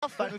fun.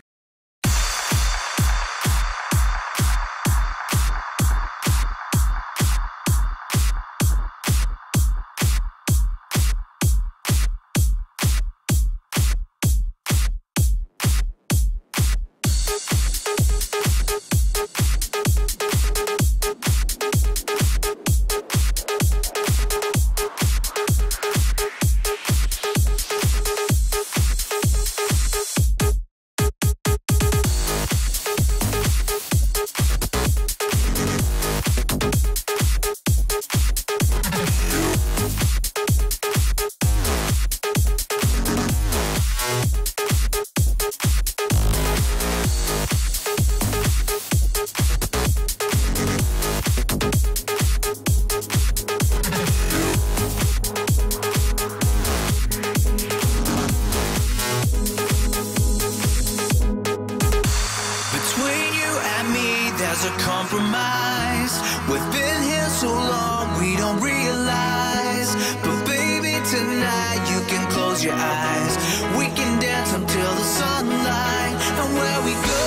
There's a compromise. We've been here so long we don't realize. But baby, tonight you can close your eyes. We can dance until the sunlight. And where we go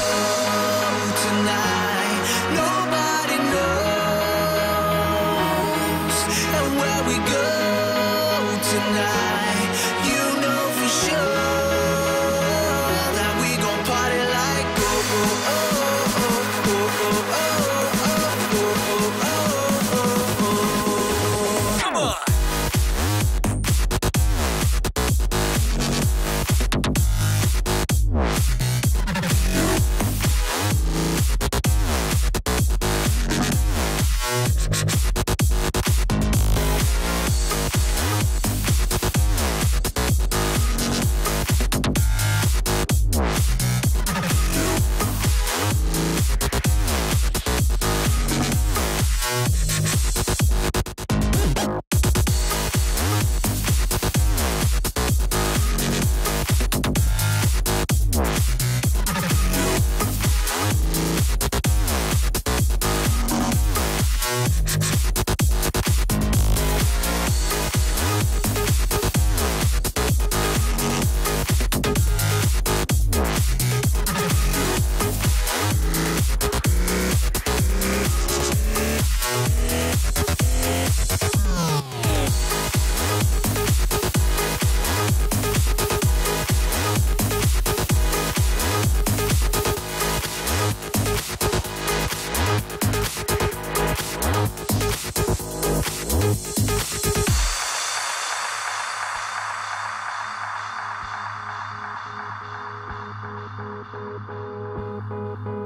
tonight, nobody knows. And where we go tonight, you know for sure that we gon' party like oh. Come on!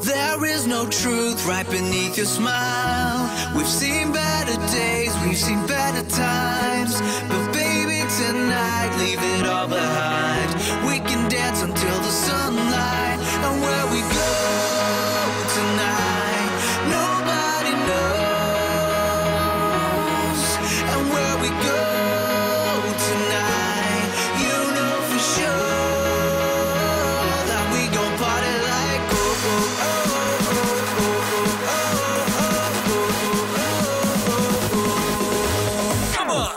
There is no truth right beneath your smile. We've seen better days, we've seen better times. But baby, tonight, leave it all behind. We can dance until the sunlight. And where we go tonight, nobody knows. And where we go tonight, you know for sure that we gon' party like oh. Come on!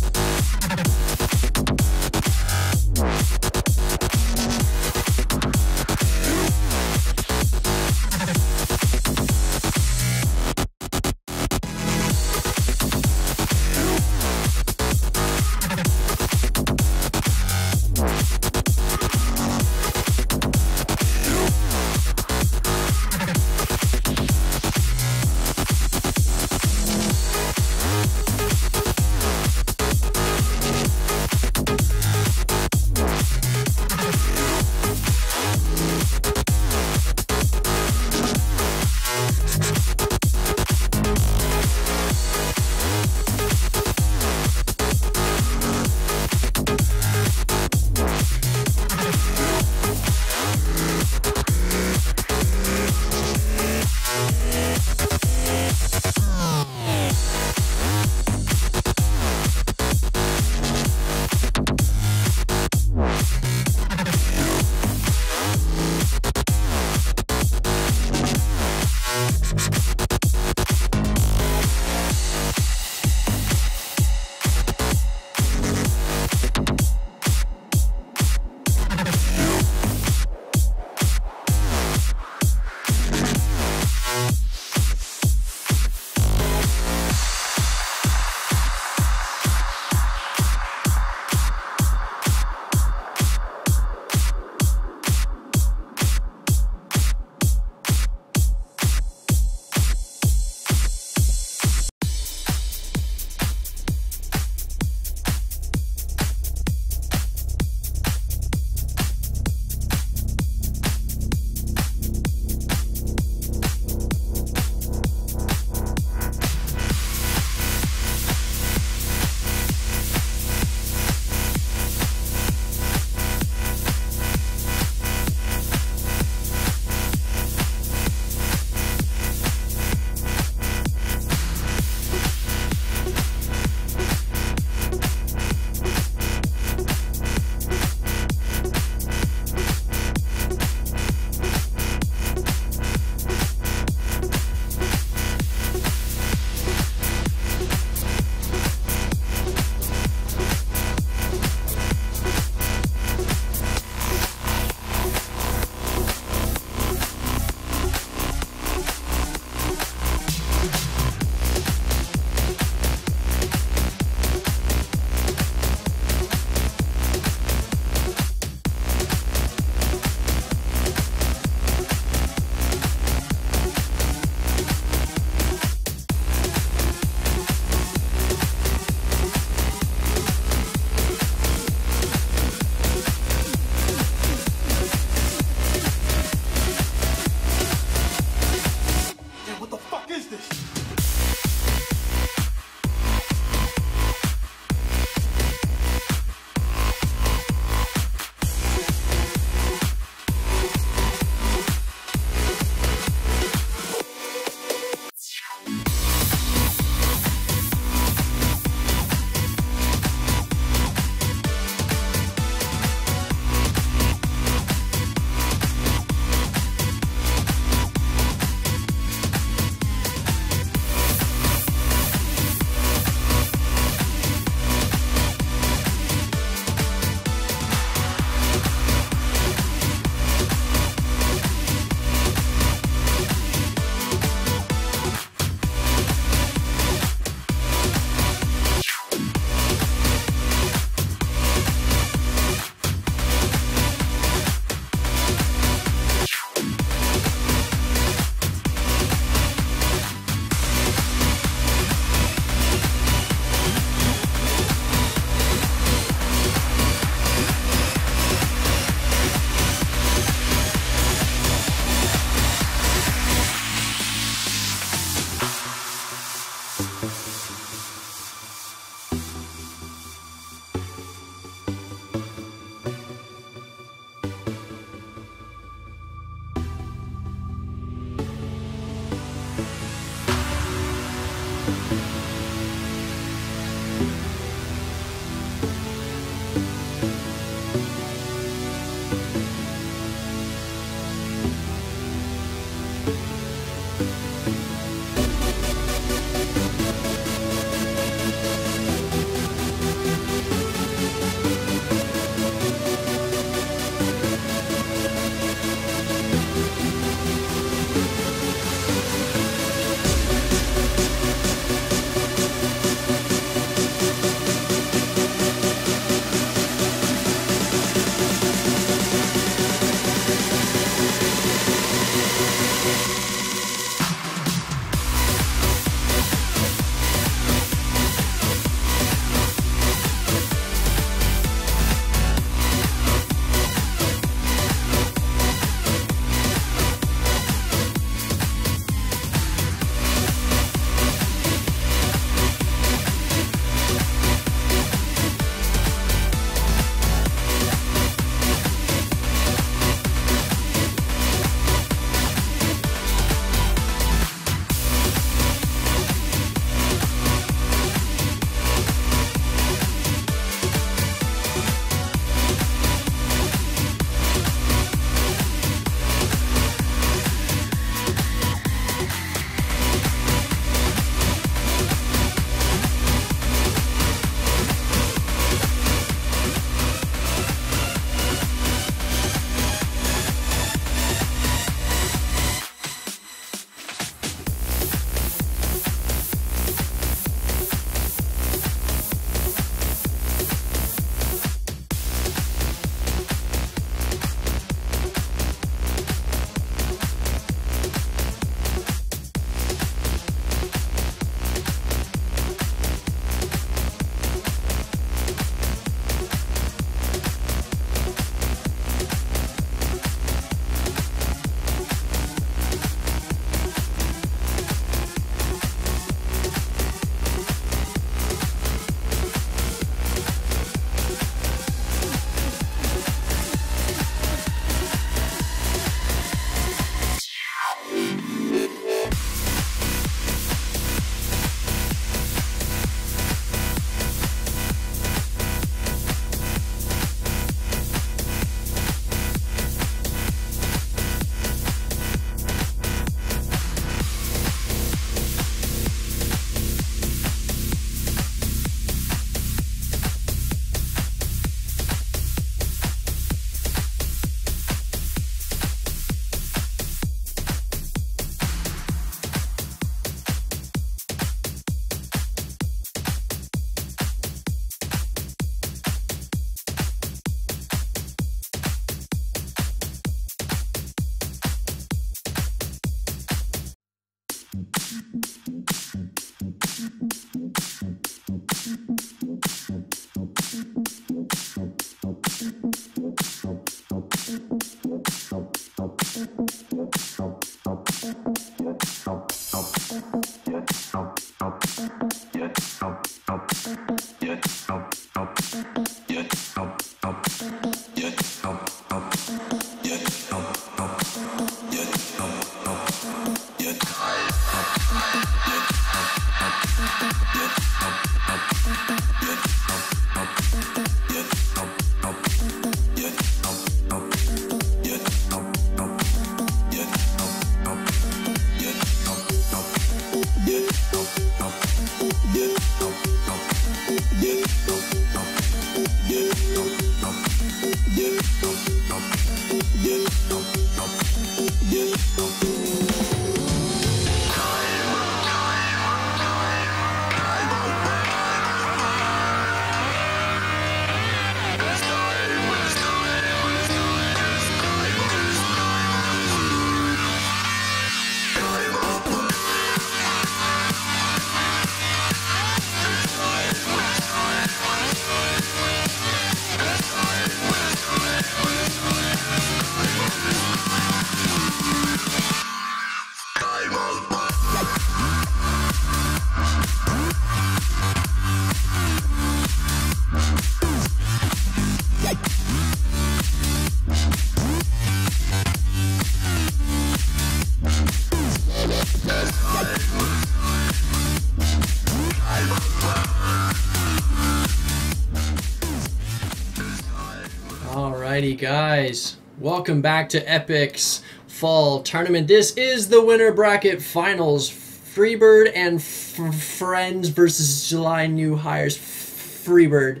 Alrighty, guys. Welcome back to Epic's Fall Tournament. This is the winner bracket finals. Freebird and Friends versus July New Hires. Freebird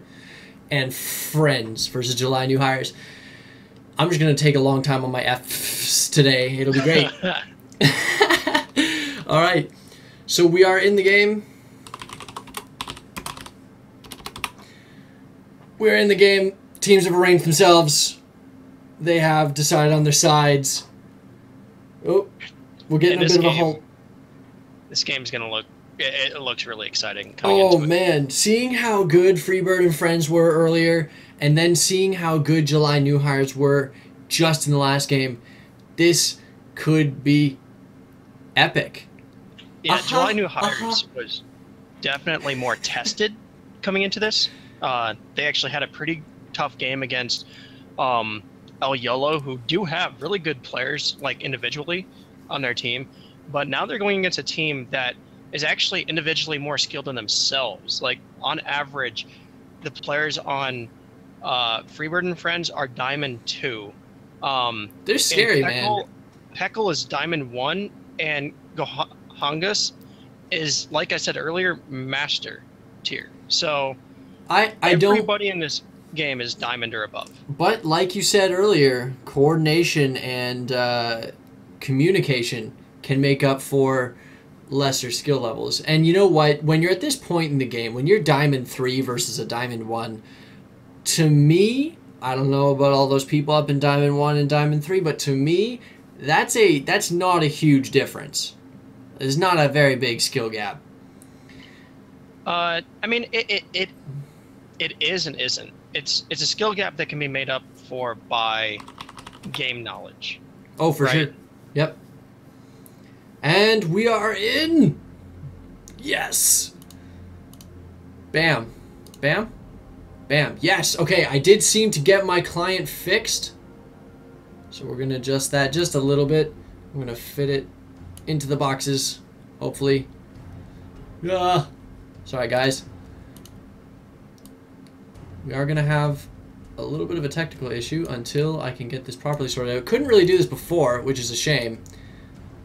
and Friends versus July New Hires. I'm just going to take a long time on my F's today. It'll be great. Alright. So we are in the game. We're in the game. Teams have arranged themselves. They have decided on their sides. Oh, we're getting a bit of a halt. This game's gonna look. It looks really exciting. Oh man, seeing how good Freebird and Friends were earlier, and then seeing how good July New Hires were just in the last game, this could be epic. Yeah, July New Hires was definitely more tested coming into this. They actually had a pretty tough game against El Yolo, who do have really good players, like individually, on their team. But now they're going against a team that is actually individually more skilled than themselves. Like, on average, the players on Freebird and Friends are Diamond 2. They're scary, man. Peckle is Diamond 1, and Gohangus is, like I said earlier, Master tier. So everybody in this game is Diamond or above. But like you said earlier, coordination and communication can make up for lesser skill levels. And you know what? When you're at this point in the game, when you're Diamond 3 versus a Diamond 1, to me, I don't know about all those people up in Diamond 1 and Diamond 3, but to me, that's not a huge difference. There's not a very big skill gap. I mean, it is and isn't. It's a skill gap that can be made up for by game knowledge. Oh, for sure. Yep. And we are in. Yes. Bam. Bam. Bam. Yes. Okay, I did seem to get my client fixed. So we're going to adjust that just a little bit. I'm going to fit it into the boxes, hopefully. Sorry, guys. We are going to have a little bit of a technical issue until I can get this properly sorted out. Couldn't really do this before, which is a shame.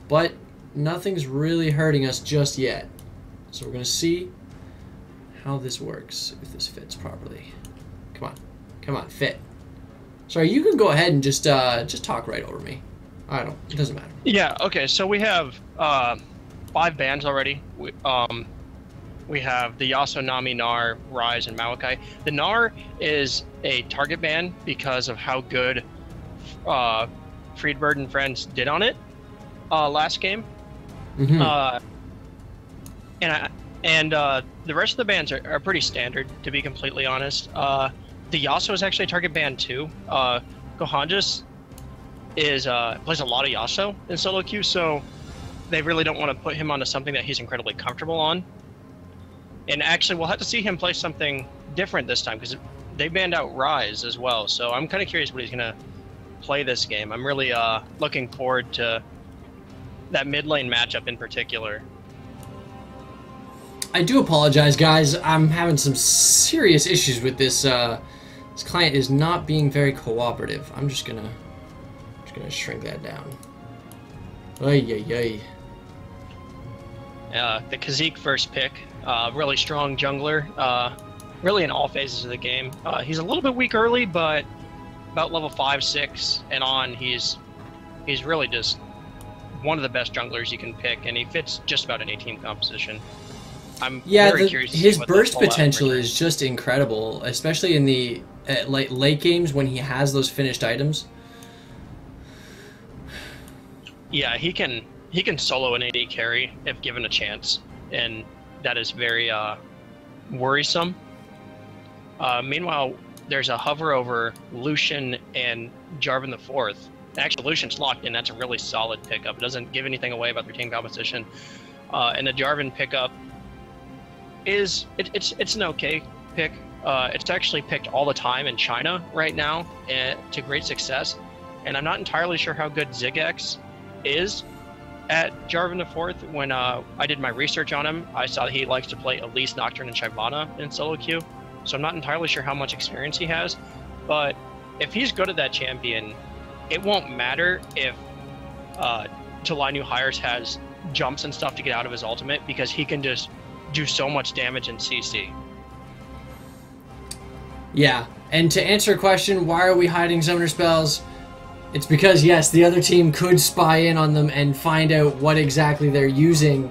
But nothing's really hurting us just yet. So we're going to see how this works, if this fits properly. Come on. Come on, fit. Sorry, you can go ahead and just talk right over me. It doesn't matter. Yeah, okay, so we have 5 bands already. We have the Yasuo, Nami, Gnar, Rise, and Maokai. The Gnar is a target ban because of how good Freebird and Friends did on it last game. Mm-hmm. And the rest of the bans are pretty standard, to be completely honest. The Yasuo is actually a target ban too. Gohangus plays a lot of Yasuo in solo queue, so they really don't want to put him onto something that he's incredibly comfortable on. And actually, we'll have to see him play something different this time, because they banned out Rise as well. So I'm kind of curious what he's going to play this game. I'm really looking forward to that mid lane matchup in particular. I do apologize, guys. I'm having some serious issues with this. This client is not being very cooperative. I'm just gonna shrink that down. Ay, ay, ay. The Kha'Zix first pick. Really strong jungler, really in all phases of the game. He's a little bit weak early, but about level 5, 6 and on, he's really just one of the best junglers you can pick, and he fits just about any team composition. I'm very curious to see his what burst potential is just incredible, especially in the late games when he has those finished items. Yeah, he can solo an AD carry if given a chance, and that is very worrisome. Meanwhile, there's a hover over Lucian and Jarvan IV. Actually, Lucian's locked in. That's a really solid pickup. It doesn't give anything away about their team composition. And the Jarvan pickup it's an okay pick. It's actually picked all the time in China right now to great success. And I'm not entirely sure how good Ziggs is at Jarvan IV. When I did my research on him, I saw that he likes to play Elise, Nocturne, and Shyvana in solo queue. So I'm not entirely sure how much experience he has, but if he's good at that champion, it won't matter if July New Hires has jumps and stuff to get out of his ultimate, because he can just do so much damage in CC. Yeah, and to answer a question, why are we hiding summoner spells? It's because, yes, the other team could spy in on them and find out what exactly they're using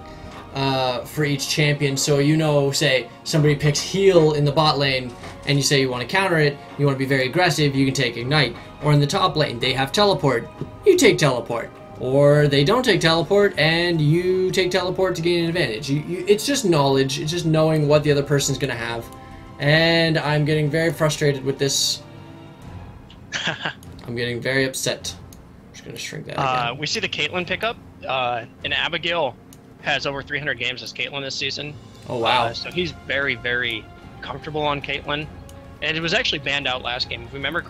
for each champion. So, you know, say somebody picks heal in the bot lane, and you say you want to counter it, you want to be very aggressive, you can take Ignite. Or in the top lane, they have Teleport, you take Teleport. Or they don't take Teleport, and you take Teleport to gain an advantage. It's just knowledge, it's just knowing what the other person's going to have. And I'm getting very frustrated with this. I'm getting very upset. I'm just going to shrink that again. We see the Caitlyn pickup, and Abigail has over 300 games as Caitlyn this season. Oh, wow. So he's very, very comfortable on Caitlyn. And it was actually banned out last game. If you remember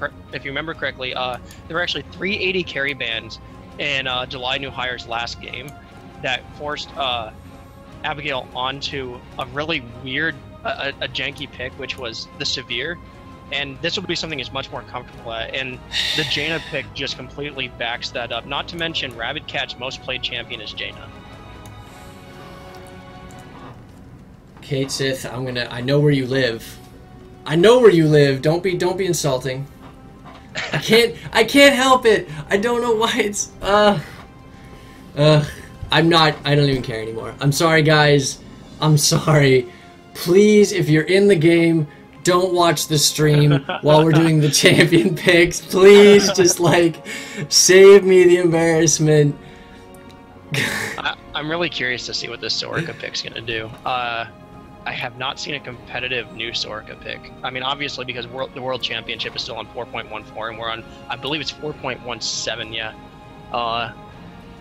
correctly, there were actually 380 carry bans in July New Hires last game that forced Abigail onto a really weird, a janky pick, which was the Severe. And this will be something he's much more comfortable at. And the Jaina pick just completely backs that up. Not to mention, Rabid Cat's most played champion is Jaina. Kate Sith, I know where you live. I know where you live. Don't be insulting. I can't help it. I don't know why it's I don't even care anymore. I'm sorry, guys. I'm sorry. Please, if you're in the game, don't watch the stream while we're doing the champion picks. Please, just like save me the embarrassment. I'm really curious to see what this Soraka pick's gonna do. I have not seen a competitive new Soraka pick. I mean, obviously, because the World Championship is still on 4.14, and we're on, I believe it's 4.17, yeah.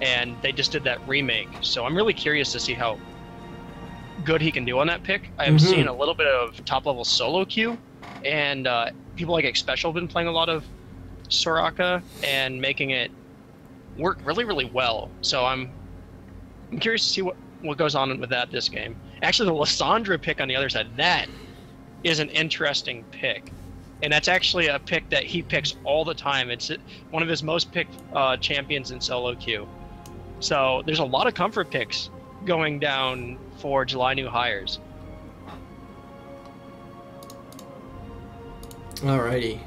And they just did that remake, so I'm really curious to see how good he can do on that pick. I've seen a little bit of top-level solo queue, and people like Xpecial have been playing a lot of Soraka and making it work really, really well. So I'm curious to see what goes on with that this game. Actually, the Lissandra pick on the other side, that is an interesting pick. And that's actually a pick that he picks all the time. It's one of his most picked champions in solo queue. So there's a lot of comfort picks going down for July New Hires. Alrighty.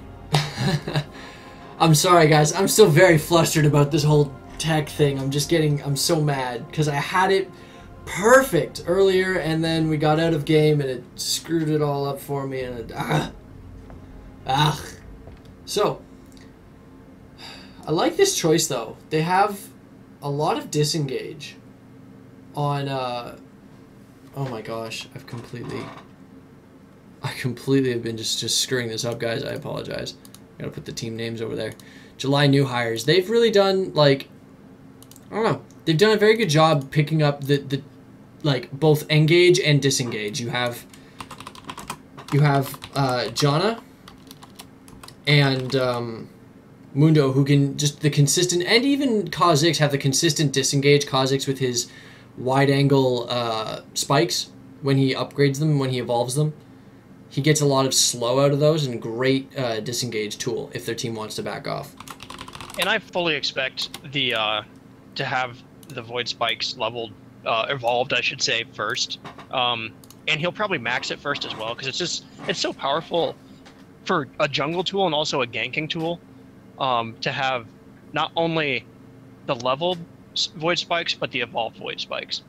I'm sorry, guys. I'm still very flustered about this whole tech thing. I'm so mad because I had it perfect earlier, and then we got out of game and it screwed it all up for me, and So I like this choice though. They have a lot of disengage on oh my gosh, I completely have been just screwing this up, guys. I apologize. I gotta put the team names over there. July New Hires, they've really done, like, I don't know, they've done a very good job picking up the like both engage and disengage. You have Janna and Mundo, who can just the consistent, and even Kha'Zix have the consistent disengage. Kha'Zix with his wide angle spikes when he upgrades them, when he evolves them. He gets a lot of slow out of those, and great disengage tool if their team wants to back off. And I fully expect the to have the Void Spikes leveled, evolved, I should say, first. And he'll probably max it first as well, because it's so powerful for a jungle tool and also a ganking tool, to have not only the leveled Void Spikes, but the evolved Void Spikes.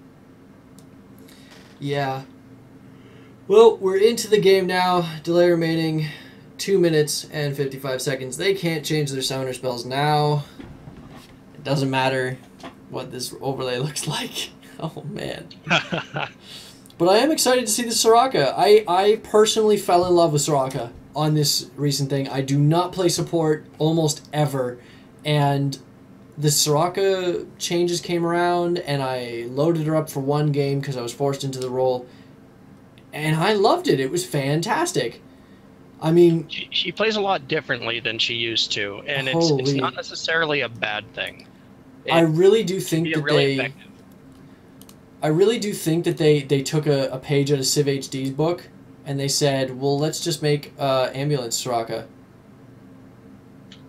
Yeah. Well, we're into the game now. Delay remaining 2 minutes and 55 seconds. They can't change their summoner spells now. It doesn't matter what this overlay looks like. Oh, man. But I am excited to see the Soraka. I personally fell in love with Soraka on this recent thing. I do not play support almost ever, and the Soraka changes came around, and I loaded her up for one game because I was forced into the role, and I loved it. It was fantastic. I mean, she plays a lot differently than she used to, and it's not necessarily a bad thing. I really do think that effective. I really do think that they took a page out of Civ HD's book, and they said, well, let's just make Ambulance Soraka.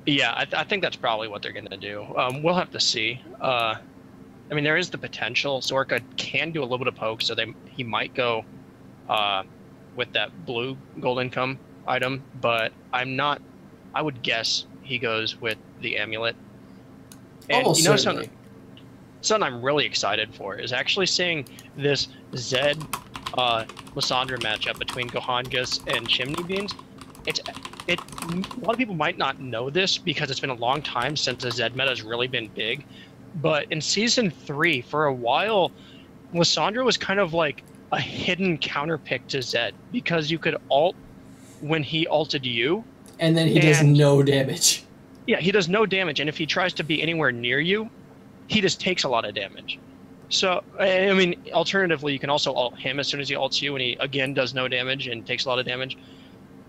Yeah, I think that's probably what they're going to do. We'll have to see. I mean, there is the potential. Sorka can do a little bit of poke, so he might go with that blue gold income item, but I'm not. I would guess he goes with the amulet. And Almost certainly. Something I'm really excited for is actually seeing this Zed Lysandra matchup between Gohangas and Chimney Beans. A lot of people might not know this because it's been a long time since the Zed meta has really been big. But in Season 3, for a while, Lysandra was kind of like a hidden counter pick to Zed because you could ult when he ulted you. And then he does no damage. Yeah, he does no damage. And if he tries to be anywhere near you, he just takes a lot of damage. So, I mean, alternatively, you can also ult him as soon as he ults you, and he, again, does no damage and takes a lot of damage.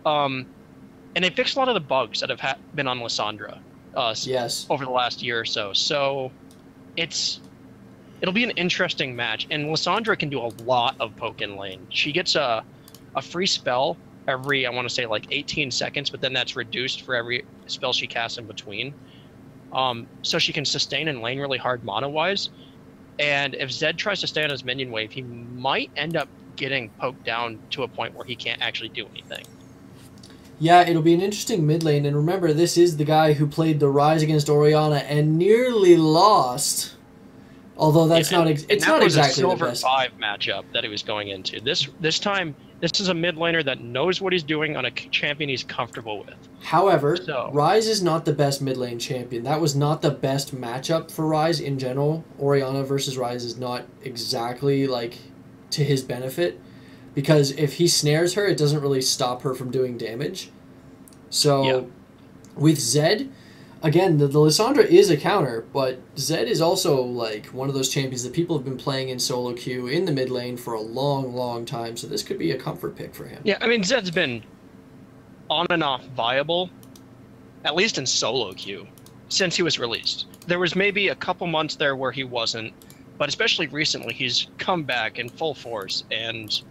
And they fixed a lot of the bugs that have been on Lysandra yes. over the last year or so. So it'll be an interesting match. And Lysandra can do a lot of poke in lane. She gets a free spell every, I want to say, like 18 seconds, but then that's reduced for every spell she casts in between. So she can sustain in lane really hard mana-wise. And if Zed tries to stay on his minion wave, he might end up getting poked down to a point where he can't actually do anything. Yeah, it'll be an interesting mid lane, and remember, this is the guy who played the Rise against Orianna and nearly lost. Although that's not exactly the best. That was a Silver 5 matchup that he was going into. This time, this is a mid laner that knows what he's doing on a champion he's comfortable with. However, Rise is not the best mid lane champion. That was not the best matchup for Rise in general. Orianna versus Rise is not exactly like to his benefit. Because if he snares her, it doesn't really stop her from doing damage. So, with Zed, again, the Lysandra is a counter, but Zed is also like one of those champions that people have been playing in solo queue in the mid lane for a long, long time. So this could be a comfort pick for him. Yeah, I mean, Zed's been on and off viable, at least in solo queue, since he was released. There was maybe a couple months there where he wasn't, but especially recently, he's come back in full force. And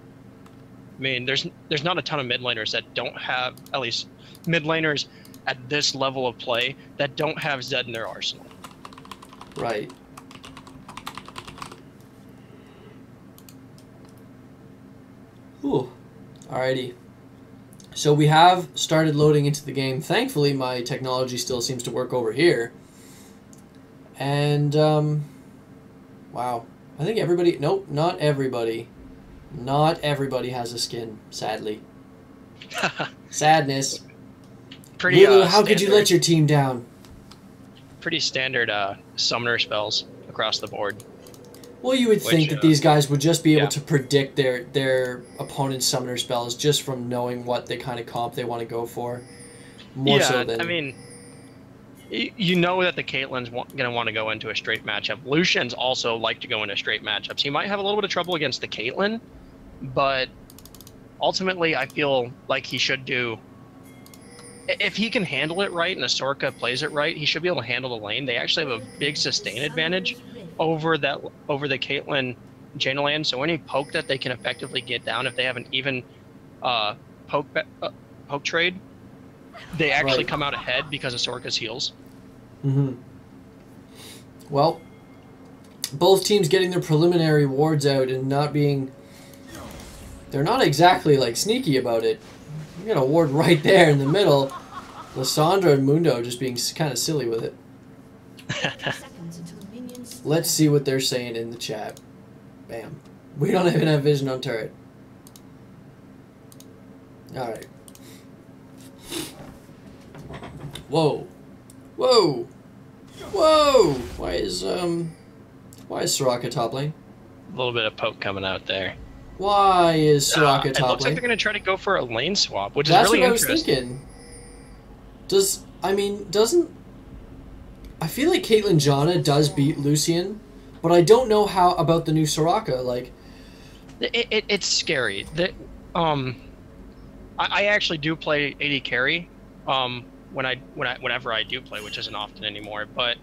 I mean, there's not a ton of mid laners that don't have, at least mid laners at this level of play, that don't have Zed in their arsenal. Right. Ooh. Alrighty. So we have started loading into the game. Thankfully, my technology still seems to work over here. And, wow. I think everybody... Nope, not everybody. Not everybody has a skin, sadly. Sadness. Pretty, Lulu, how could you let your team down? Pretty standard summoner spells across the board. Well, you would think that these guys would just be able to predict their opponent's summoner spells just from knowing what the kind of comp they want to go for. More so than... I mean, you know that the Caitlyn's going to want to go into a straight matchup. Lucians also like to go into straight matchups. He might have a little bit of trouble against the Caitlyn, but ultimately I feel like he should do... If he can handle it right and Asorka plays it right, he should be able to handle the lane. They actually have a big sustain advantage over the Caitlyn Jaina lane, so any poke that they can effectively get down, if they have an even poke trade, they actually come out ahead because of Asorka's heals. Mm-hmm. Well, both teams getting their preliminary wards out and not being... They're not exactly like sneaky about it. You got a ward right there in the middle. Lysandra and Mundo just being kind of silly with it. Let's see what they're saying in the chat. Bam. We don't even have vision on turret. Alright. Whoa. Whoa. Whoa! Why is Soraka top lane? A little bit of poke coming out there. Why is Soraka top lane? It looks like they're going to try to go for a lane swap, which That's is really interesting. That's what I was thinking. Doesn't... I feel like Caitlyn Jaina does beat Lucian, but I don't know how about the new Soraka. Like, it's scary. I actually do play AD carry, whenever I do play, which isn't often anymore. But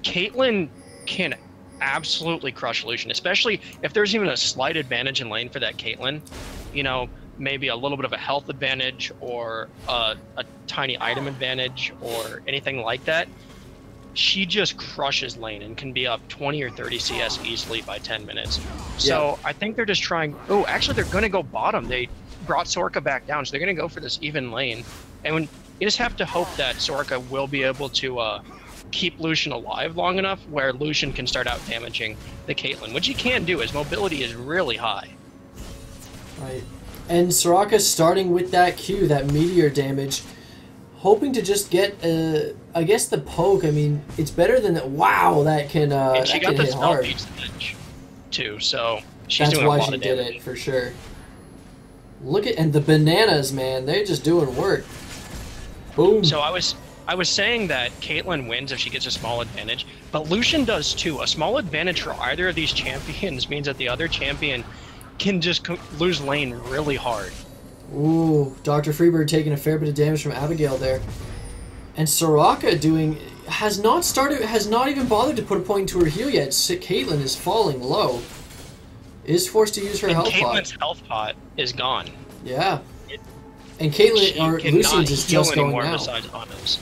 Caitlyn can absolutely crush Lucian, especially if there's even a slight advantage in lane for that Caitlyn. You know, maybe a little bit of a health advantage or a tiny item advantage or anything like that, she just crushes lane and can be up 20 or 30 CS easily by 10 minutes. So I think they're just trying... Oh, actually, they're going to go bottom. They brought Soraka back down, so they're going to go for this even lane. And when you just have to hope that Soraka will be able to keep Lucian alive long enough where Lucian can start out damaging the Caitlyn, which he can do. His mobility is really high. Right. And Soraka starting with that Q, that meteor damage, hoping to just get, I guess, the poke. I mean, it's better than that. Wow, that can, and she that got can the hit spell hard. edge too, so she's That's doing why a lot she of did damage. it, for sure. Look at, and the bananas, man, they're just doing work. Boom. So I was saying that Caitlyn wins if she gets a small advantage, but Lucian does too. A small advantage for either of these champions means that the other champion can just lose lane really hard. Ooh, Dr. Freebird taking a fair bit of damage from Abigail there. And Soraka has not even bothered to put a point into her heal yet. Caitlyn is falling low. Is forced to use her health pot. Caitlyn's health pot is gone. Yeah. And Caitlyn, or Lucian's is just going now. Besides autos.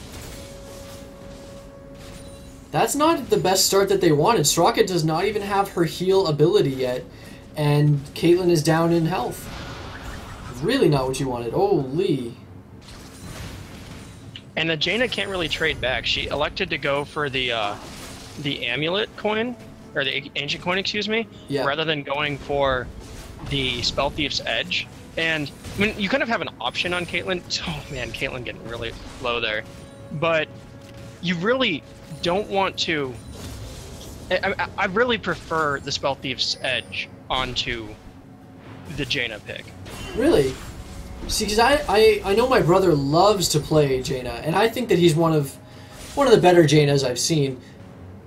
That's not the best start that they wanted. Soraka does not even have her heal ability yet. And Caitlyn is down in health. Really not what you wanted. Holy. And the Jaina can't really trade back. She elected to go for the amulet coin, or the ancient coin, excuse me, rather than going for the Spell Thief's Edge. And I mean, you kind of have an option on Caitlyn. Oh man, Caitlyn getting really low there. But you really don't want to... I really prefer the Spell Thief's Edge onto the Jaina pick. Really? See, because I know my brother loves to play Jaina, and I think that he's one of the better Jainas I've seen.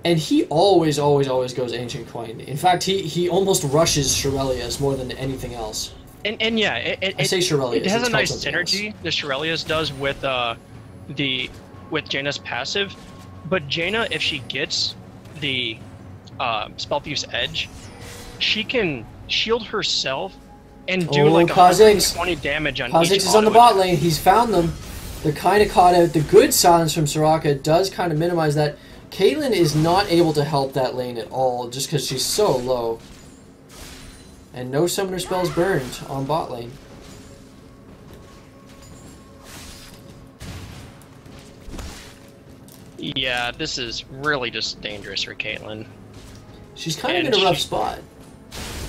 And he always goes Ancient Coin. In fact, he almost rushes Shurelia's more than anything else. And yeah, I say Shurelia's. It has a nice synergy. The Shurelia's does with Jaina's passive, but Jaina, if she gets the Spell Thief's Edge, she can shield herself and do like 120 damage on Kha'Zix each is on the bot lane. He's found them. They're kind of caught out. The good silence from Soraka does kind of minimize that. Caitlyn is not able to help that lane at all just because she's so low. And no summoner spells burned on bot lane. Yeah, this is really just dangerous for Caitlyn. She's kind of in a rough spot.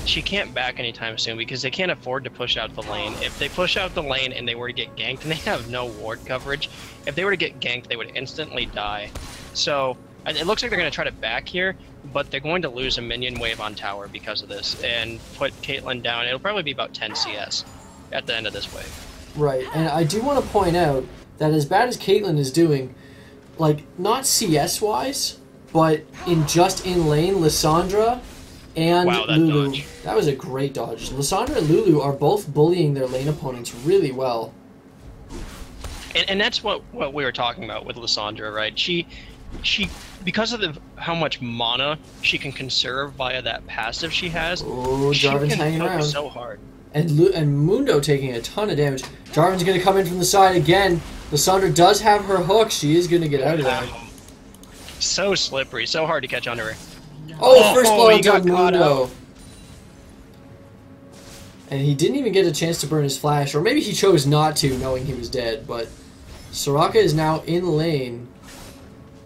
She can't back anytime soon because they can't afford to push out the lane. If they push out the lane and they were to get ganked, and they have no ward coverage, if they were to get ganked, they would instantly die. So it looks like they're going to try to back here, but they're going to lose a minion wave on tower because of this and put Caitlyn down. It'll probably be about 10 CS at the end of this wave. Right, and I do want to point out that as bad as Caitlyn is doing, like, not CS-wise, but in lane, Lissandra and Lulu. Dodge. That was a great dodge. Lissandra and Lulu are both bullying their lane opponents really well. And that's what we were talking about with Lissandra, right? She because of how much mana she can conserve via that passive she has. Oh, Jarvan's hanging around so hard. And Mundo taking a ton of damage. Jarvan's going to come in from the side again. Lissandra does have her hook. She is going to get out of there. So slippery, so hard to catch under her. Oh, first blow to Mundo. And he didn't even get a chance to burn his flash, or maybe he chose not to, knowing he was dead. But Soraka is now in lane.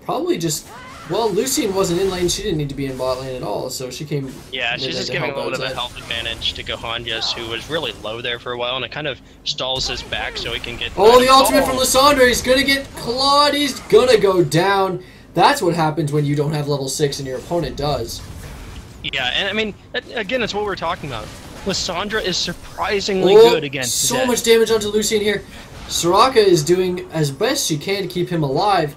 Probably just... Well, Lucian wasn't in lane. She didn't need to be in bot lane at all, so she came... Yeah, she's just giving a little bit of a health advantage to Gohanjas, who was really low there for a while, and it kind of stalls his back so he can get... Oh, the ultimate from Lissandra! He's gonna get clawed! He's gonna go down! That's what happens when you don't have level 6 and your opponent does. Yeah, and I mean, again, that's what we're talking about. Lissandra is surprisingly good against so much damage onto Lucian here. Soraka is doing as best she can to keep him alive.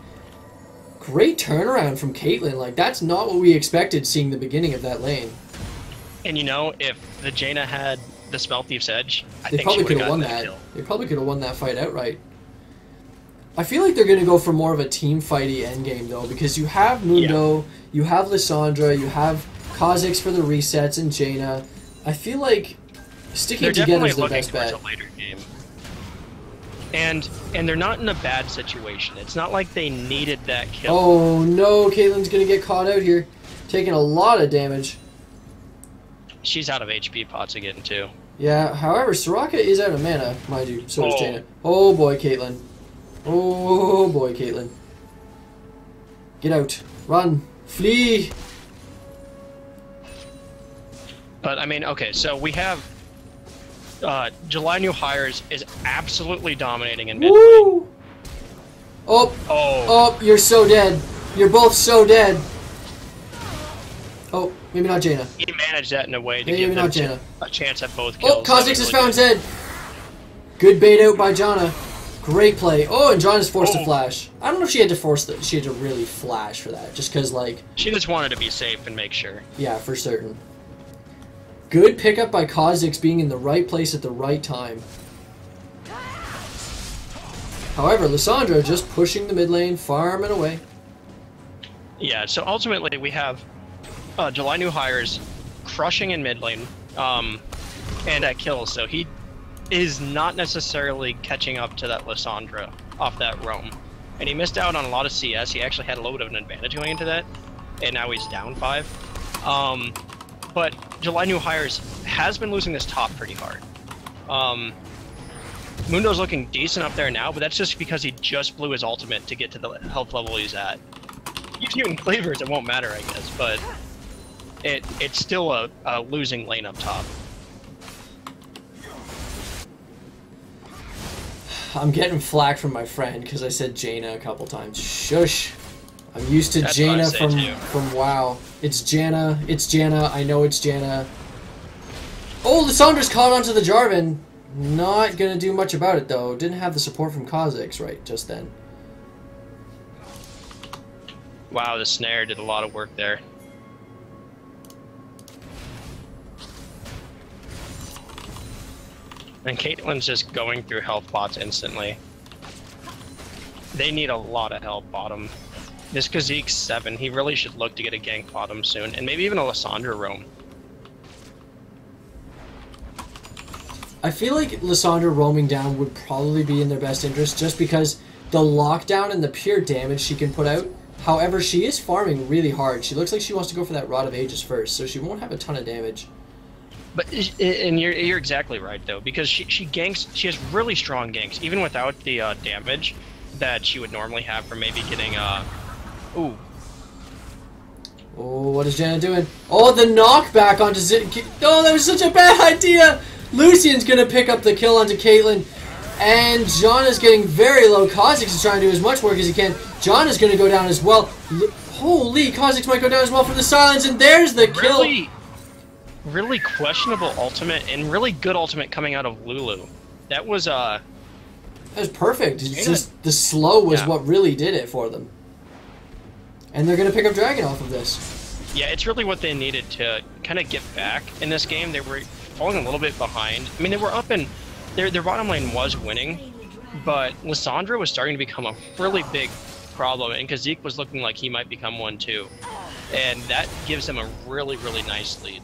Great turnaround from Caitlyn. Like, that's not what we expected seeing the beginning of that lane. And you know, if the Jaina had the Spell Thief's Edge, they probably could have won that. They probably could have won that fight outright. I feel like they're going to go for more of a team fighty endgame though, because you have Mundo, you have Lissandra, you have Kha'Zix for the resets and Jaina. I feel like Sticking together is the looking best bet. towards a later game. And they're not in a bad situation. It's not like they needed that kill. Oh no, Caitlyn's gonna get caught out here. Taking a lot of damage. She's out of HP pots again too. Yeah, however, Soraka is out of mana, mind you. So is Jaina. Oh boy, Caitlyn. Oh boy, Caitlyn. Get out. Run. Flee. But I mean, okay, so we have July New Hires is absolutely dominating in mid lane. Woo! Oh, you're so dead. You're both so dead. Oh, maybe not Jaina. He managed that in a way to Maybe give not them Jaina. a chance at both kills. Oh, Kha'Zix has found Zed. Good bait out by Janna. Great play. Oh, and Janna's forced to flash. I don't know if she had to she had to really flash for that, just because, like... She just wanted to be safe and make sure. Yeah, for certain. Good pickup by Kha'Zix being in the right place at the right time. However, Lissandra just pushing the mid lane, farming away. Yeah, so ultimately we have July New Hires crushing in mid lane and at kills, so he is not necessarily catching up to that Lissandra off that roam. And he missed out on a lot of CS. He actually had a little bit of an advantage going into that, and now he's down 5. But July New Hires has been losing this top pretty hard. Mundo's looking decent up there now, but that's just because he just blew his ultimate to get to the health level he's at. Even Cleavers, it won't matter, I guess, but it's still a losing lane up top. I'm getting flack from my friend because I said Jaina a couple times. Shush. I'm used to That's Jaina what I say from WoW. It's Janna. It's Janna. I know it's Janna. Oh, Lissandra's caught onto the Jarvan. Not gonna do much about it though. Didn't have the support from Kha'Zix right just then. Wow, the snare did a lot of work there. And Caitlyn's just going through health bots instantly. They need a lot of help bottom. This Kha'Zix's 7, he really should look to get a gank bottom soon, and maybe even a Lissandra roam. I feel like Lissandra roaming down would probably be in their best interest just because the lockdown and the pure damage she can put out. However, she is farming really hard. She looks like she wants to go for that Rod of Ages first, so she won't have a ton of damage. But and you're exactly right though, because she ganks. She has really strong ganks, even without the damage that she would normally have from maybe getting ooh. Oh, what is Janna doing? Oh, the knockback onto Zed. Oh, that was such a bad idea. Lucian's gonna pick up the kill onto Caitlyn, and Janna's getting very low. Kha'Zix is trying to do as much work as he can. Janna's gonna go down as well. Holy, Kha'Zix might go down as well from the silence, and there's the kill. Really questionable ultimate and really good ultimate coming out of Lulu. That was perfect. It's just the slow was what really did it for them. And they're gonna pick up Dragon off of this. Yeah, it's really what they needed to kind of get back in this game. They were falling a little bit behind. I mean, they were up and their bottom lane was winning, but Lissandra was starting to become a really big problem, and Kha'Zix was looking like he might become one too. And that gives them a really, really nice lead.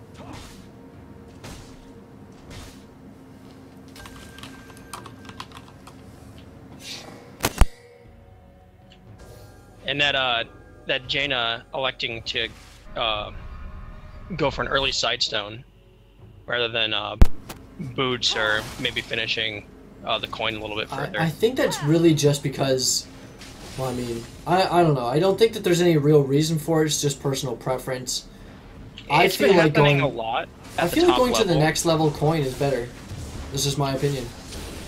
And that Jaina electing to go for an early Sightstone rather than boots or maybe finishing the coin a little bit further. I think that's really just because, well, I mean, I don't know. I don't think that there's any real reason for it. It's just personal preference. I feel like going a lot. I feel like going to the next level coin is better. This is my opinion.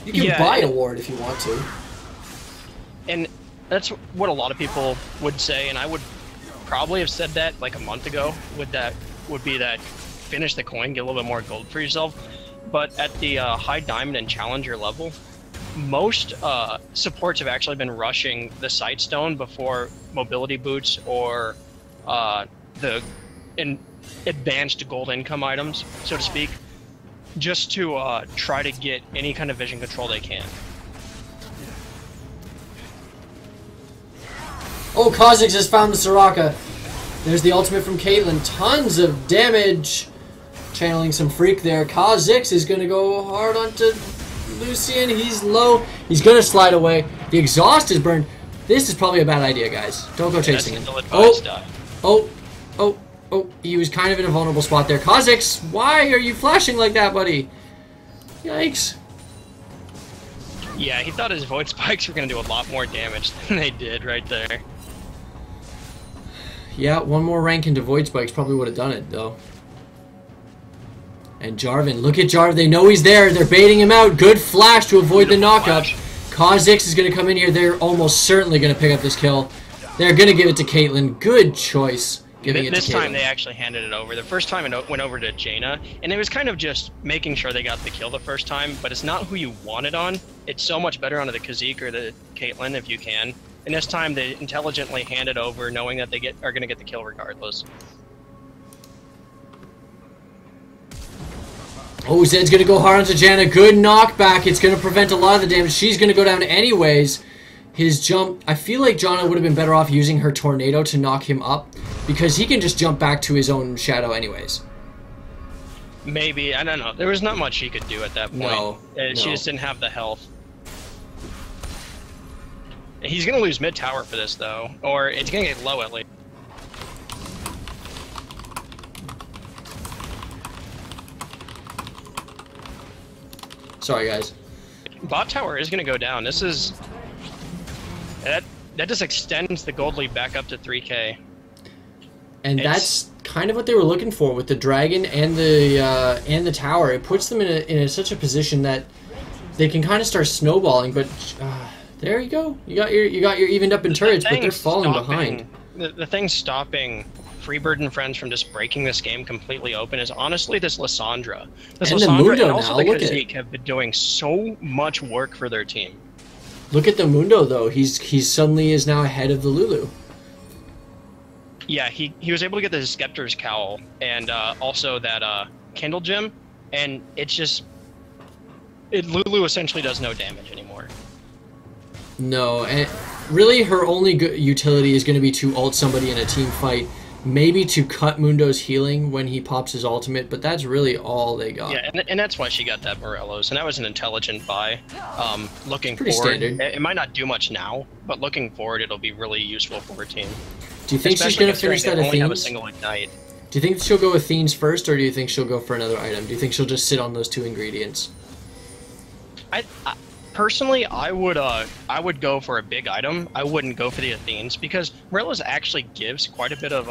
You can buy a ward if you want to. And that's what a lot of people would say, and I would probably have said that like a month ago. Would be that finish the coin, get a little bit more gold for yourself. But at the high diamond and challenger level, most supports have actually been rushing the Sightstone before mobility boots or the advanced gold income items, so to speak, just to try to get any kind of vision control they can. Oh, Kha'Zix has found the Soraka. There's the ultimate from Caitlyn. Tons of damage. channeling some freak there. Kha'Zix is going to go hard onto Lucian. He's low. He's going to slide away. The exhaust is burned. This is probably a bad idea, guys. Don't go chasing him. Oh, he was kind of in a vulnerable spot there. Kha'Zix, why are you flashing like that, buddy? Yikes. Yeah, he thought his Void Spikes were going to do a lot more damage than they did right there. Yeah, one more rank into Void Spikes probably would have done it, though. And Jarvan, look at Jarvan. They know he's there. They're baiting him out. Good flash to avoid the knockup. Kha'Zix is going to come in here. They're almost certainly going to pick up this kill. They're going to give it to Caitlyn. Good choice. This time they actually handed it over. The first time it went over to Jaina, and it was kind of just making sure they got the kill the first time, but it's not who you want it on. It's so much better onto the Kha'Zix or the Caitlyn if you can. And this time they intelligently hand it over, knowing that they are going to get the kill regardless. Oh, Zed's going to go hard onto Jaina. Good knockback. It's going to prevent a lot of the damage. She's going to go down anyways. His jump, I feel like Jaina would have been better off using her tornado to knock him up, because he can just jump back to his own shadow anyways. Maybe, I don't know. There was not much she could do at that point. No. She just didn't have the health. He's going to lose mid tower for this, though, or it's going to get low at least. Sorry, guys. Bot tower is going to go down. This is... That just extends the gold lead back up to 3K. And that's kind of what they were looking for with the dragon and the tower. It puts them in such a position that they can kind of start snowballing. But there you go. You got your evened up in turrets, but they're falling behind. The thing stopping Freebird and friends from just breaking this game completely open is honestly this Lissandra. This and Lissandra the Mundo and also now. the Look Kha'Zix have been doing so much work for their team. Look at the Mundo though. He's suddenly is now ahead of the Lulu. Yeah, he was able to get the Skeptor's Cowl and also that Kindle Gem, and it's just Lulu essentially does no damage anymore. No, and really her only utility is going to be to ult somebody in a team fight. Maybe to cut Mundo's healing when he pops his ultimate, but that's really all they got. Yeah, and that's why she got that Morelos, and that was an intelligent buy. Looking Pretty forward, standard. it might not do much now, but looking forward, it'll be really useful for her team. Do you think she's going to finish that Athene's? Only have a Athene's? single ignite. Do you think she'll go Athene's first, or do you think she'll go for another item? Do you think she'll just sit on those two ingredients? I personally, I would go for a big item. I wouldn't go for the Athenes because Morelos actually gives quite a bit of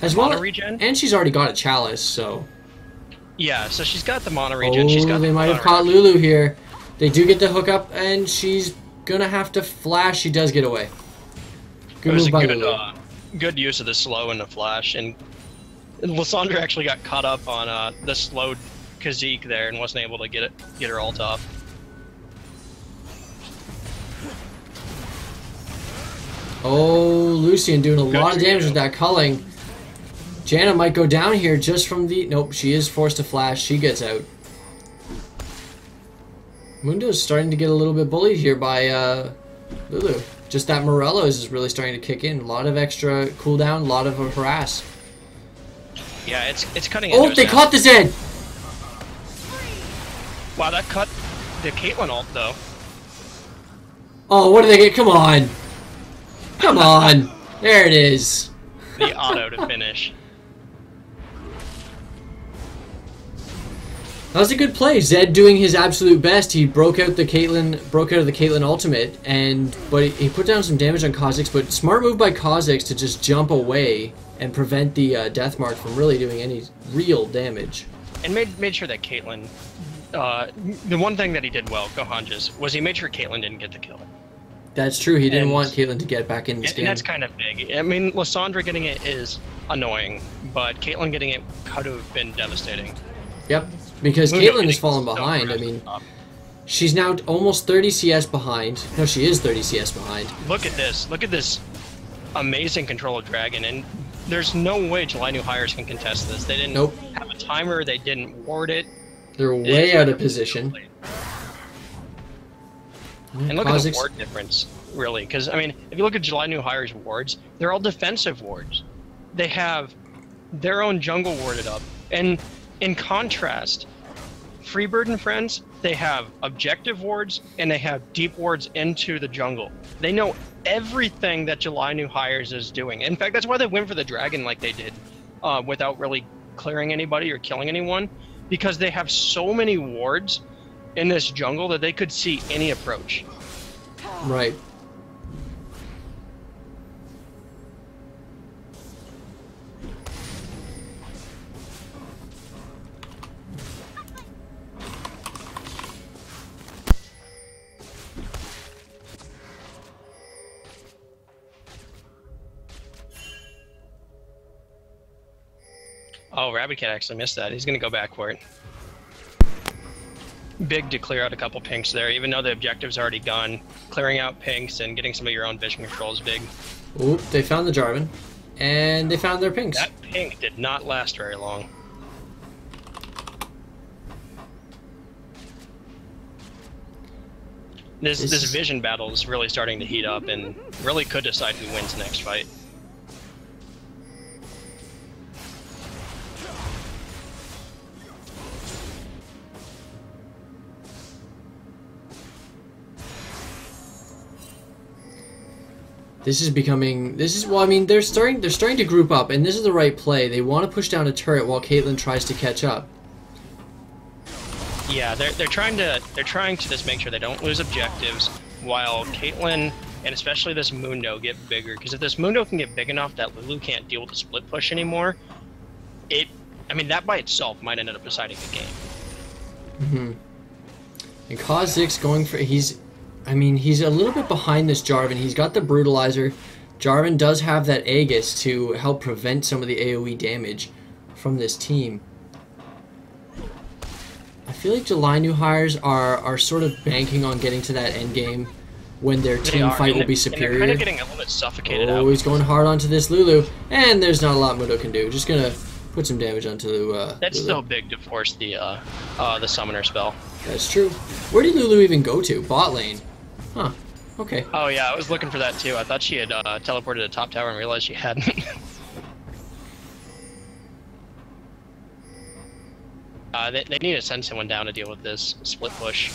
as well, mana regen. And she's already got a chalice, so. Yeah, so she's got the mana regen. They might have caught Lulu here. They do get the hook up, and she's gonna have to flash. She does get away. Good move by Lulu. Good use of the slow and the flash, and Lissandra actually got caught up on the slowed Kha'Zix there and wasn't able to get her ult off. Oh, Lucian doing a lot of damage with that culling. Jaina might go down here just from the... Nope, she is forced to flash. She gets out. Mundo's starting to get a little bit bullied here by Lulu. Just that Morelos is really starting to kick in. A lot of extra cooldown, a lot of harass. Yeah, it's cutting. Oh, they caught the Zed! Wow, that cut the Caitlyn ult though. Oh, what do they get? Come on! Come on! There it is. The auto to finish. That was a good play. Zed doing his absolute best. He broke out of the Caitlyn ultimate, but he put down some damage on Kha'Zix. But smart move by Kha'Zix to just jump away and prevent the death mark from really doing any real damage. And made sure that Caitlyn. The one thing that he did well, Gohanjas, was he made sure Caitlyn didn't get the kill. That's true. He didn't want Caitlyn to get back in this game. And that's kind of big. I mean, Lissandra getting it is annoying, but Caitlyn getting it could have been devastating. Yep, because Caitlyn has fallen behind. I mean, she's now almost 30 CS behind. No, she is 30 CS behind. Look at this. Look at this amazing control of Dragon, and there's no way July New Hires can contest this. They didn't have a timer. They didn't ward it. They're way out of position. And look at the ward difference, really, because, I mean, if you look at July New Hires wards, they're all defensive wards. They have their own jungle warded up, and In contrast, Freebird and friends, they have objective wards and they have deep wards into the jungle. They know everything that July New Hires is doing. In fact, that's why they went for the dragon like they did, without really clearing anybody or killing anyone, because they have so many wards in this jungle that they could see any approach. Right. Oh, Rabbit Cat actually missed that. He's going to go back for it. Big to clear out a couple pinks there, even though the objective's already gone. Clearing out pinks and getting some of your own vision control is big. Oop, they found the Jarvan. And they found their pinks. That pink did not last very long. This vision battle is really starting to heat up and really could decide who wins the next fight. Well, I mean, they're starting to group up, and this is the right play. They want to push down a turret while Caitlyn tries to catch up. Yeah, they're trying to just make sure they don't lose objectives while Caitlyn and especially this Mundo get bigger. Because if this Mundo can get big enough that Lulu can't deal with the split push anymore, I mean, that by itself might end up deciding the game. Mm-hmm. And Kha'Zix going for he's a little bit behind this Jarvan. He's got the Brutalizer. Jarvan does have that Aegis to help prevent some of the AoE damage from this team. I feel like July New Hires are sort of banking on getting to that end game when their team fight will be superior. And they're kind of getting a little bit suffocated out. Oh, he's going hard onto this Lulu, and there's not a lot Mundo can do. Just gonna put some damage onto That's Lulu. still big to force the summoner spell. That's true. Where did Lulu even go to? Bot lane. Huh. Okay. Oh yeah, I was looking for that too. I thought she had teleported to top tower and realized she hadn't. They need to send someone down to deal with this split push.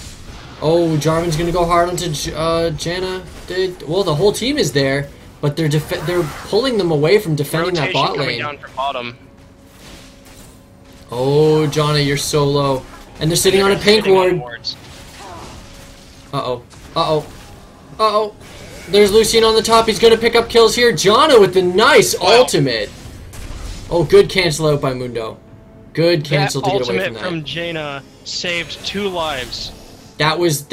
Oh, Jarvan's gonna go hard onto Janna. Well, the whole team is there, but they're pulling them away from defending that bot lane. Coming down from bottom. Oh, Janna, you're so low, and they're sitting on a pink ward. Uh-oh. Uh-oh. Uh-oh. There's Lucian on the top. He's going to pick up kills here. Janna with the nice ultimate. Oh, good cancel out by Mundo. Good cancel to get away from that. Ultimate from Jaina saved 2 lives. That was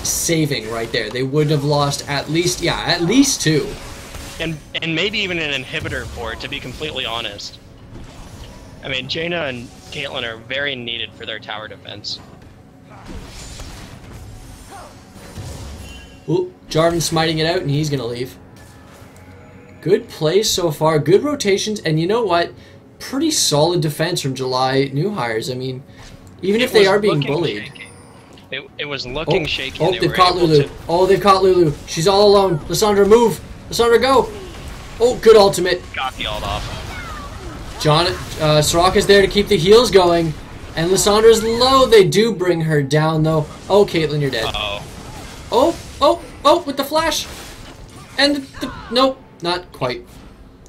saving right there. They would have lost at least 2. And maybe even an inhibitor for it, to be completely honest. I mean, Jaina and Caitlyn are very needed for their tower defense. Ooh, Jarvan smiting it out, and he's gonna leave. Good plays so far, good rotations, and you know what? Pretty solid defense from July New Hires. I mean, even if they are being bullied. Shaky. It was looking shaky. Oh, they've caught Lulu. Oh, they've caught Lulu. She's all alone. Lissandra, move. Lissandra, go. Oh, good ultimate. Got the ult off. Soraka's there to keep the heals going. And Lissandra's low. They do bring her down, though. Oh, Caitlyn, you're dead. Uh-oh. Oh, with the flash. And nope, not quite.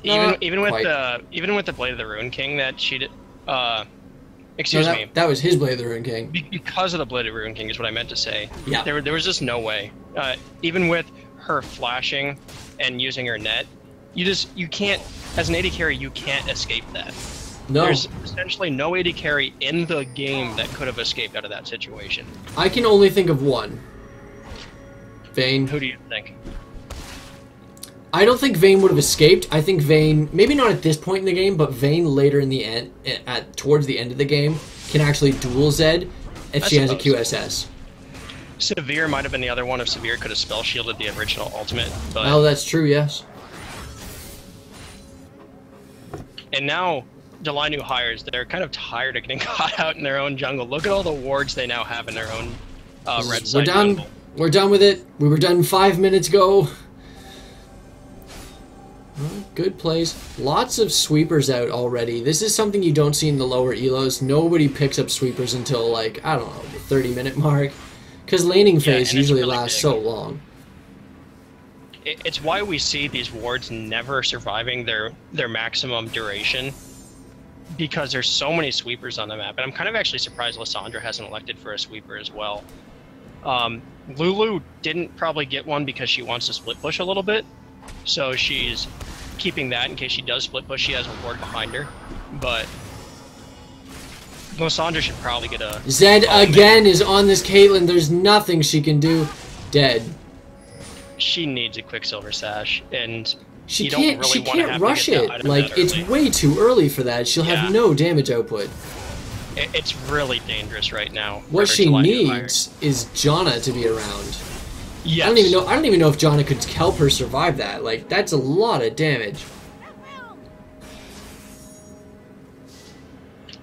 Even with the Blade of the Ruin King that she did, excuse me. That was his Blade of the Ruin King. Because of the Blade of the Ruin King is what I meant to say. Yeah. There was just no way. Even with her flashing and using her net, you can't, as an AD carry, you can't escape that. No. There's essentially no AD carry in the game that could have escaped out of that situation. I can only think of one. Vayne. Who do you think? I don't think Vayne would have escaped. I think Vayne, maybe not at this point in the game, but Vayne later in the end, towards the end of the game, can actually dual Zed if she has a QSS. Severe might have been the other one if Severe could have spell shielded the original ultimate. But... Oh, that's true, yes. And now, July New Hires, they're kind of tired of getting caught out in their own jungle. Look at all the wards they now have in their own red side jungle. We're done with it. We were done 5 minutes ago. Good plays. Lots of sweepers out already. This is something you don't see in the lower elos. Nobody picks up sweepers until, like, I don't know, the 30-minute mark. Because laning phase usually really lasts so long. It's why we see these wards never surviving their maximum duration. Because there's so many sweepers on the map. And I'm kind of actually surprised Lissandra hasn't elected for a sweeper as well. Lulu didn't probably get one because she wants to split push a little bit. So she's keeping that in case she does split push. She has a ward behind her. But Lissandra should probably get a... Zed again is on this Caitlyn. There's nothing she can do. Dead. She needs a Quicksilver Sash, and she you can't, don't really she want to can't have rush to get it. Like, it's way too early for that. She'll have no damage output. It's really dangerous right now. What she needs is Janna to be around. Yes. I don't even know if Janna could help her survive that. Like, that's a lot of damage.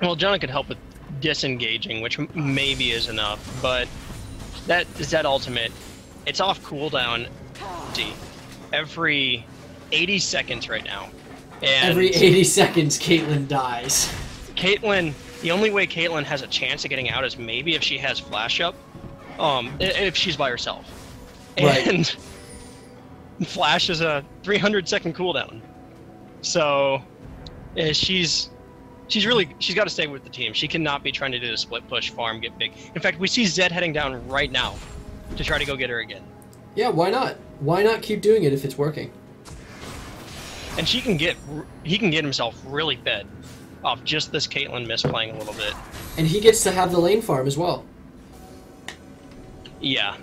Well, Janna could help with disengaging, which maybe is enough, but that Zed ultimate, it's off cooldown every 80 seconds right now. And every 80 seconds, Caitlyn dies. Caitlyn, the only way Caitlyn has a chance of getting out is maybe if she has flash up, if she's by herself. And flash is a 300-second cooldown. So she's got to stay with the team. She cannot be trying to do the split push, farm, get big. In fact, we see Zed heading down right now to try to go get her again. Yeah, why not? Why not keep doing it if it's working? And he can get himself really fed off just this Caitlyn misplaying a little bit. And he gets to have the lane farm as well. Yeah.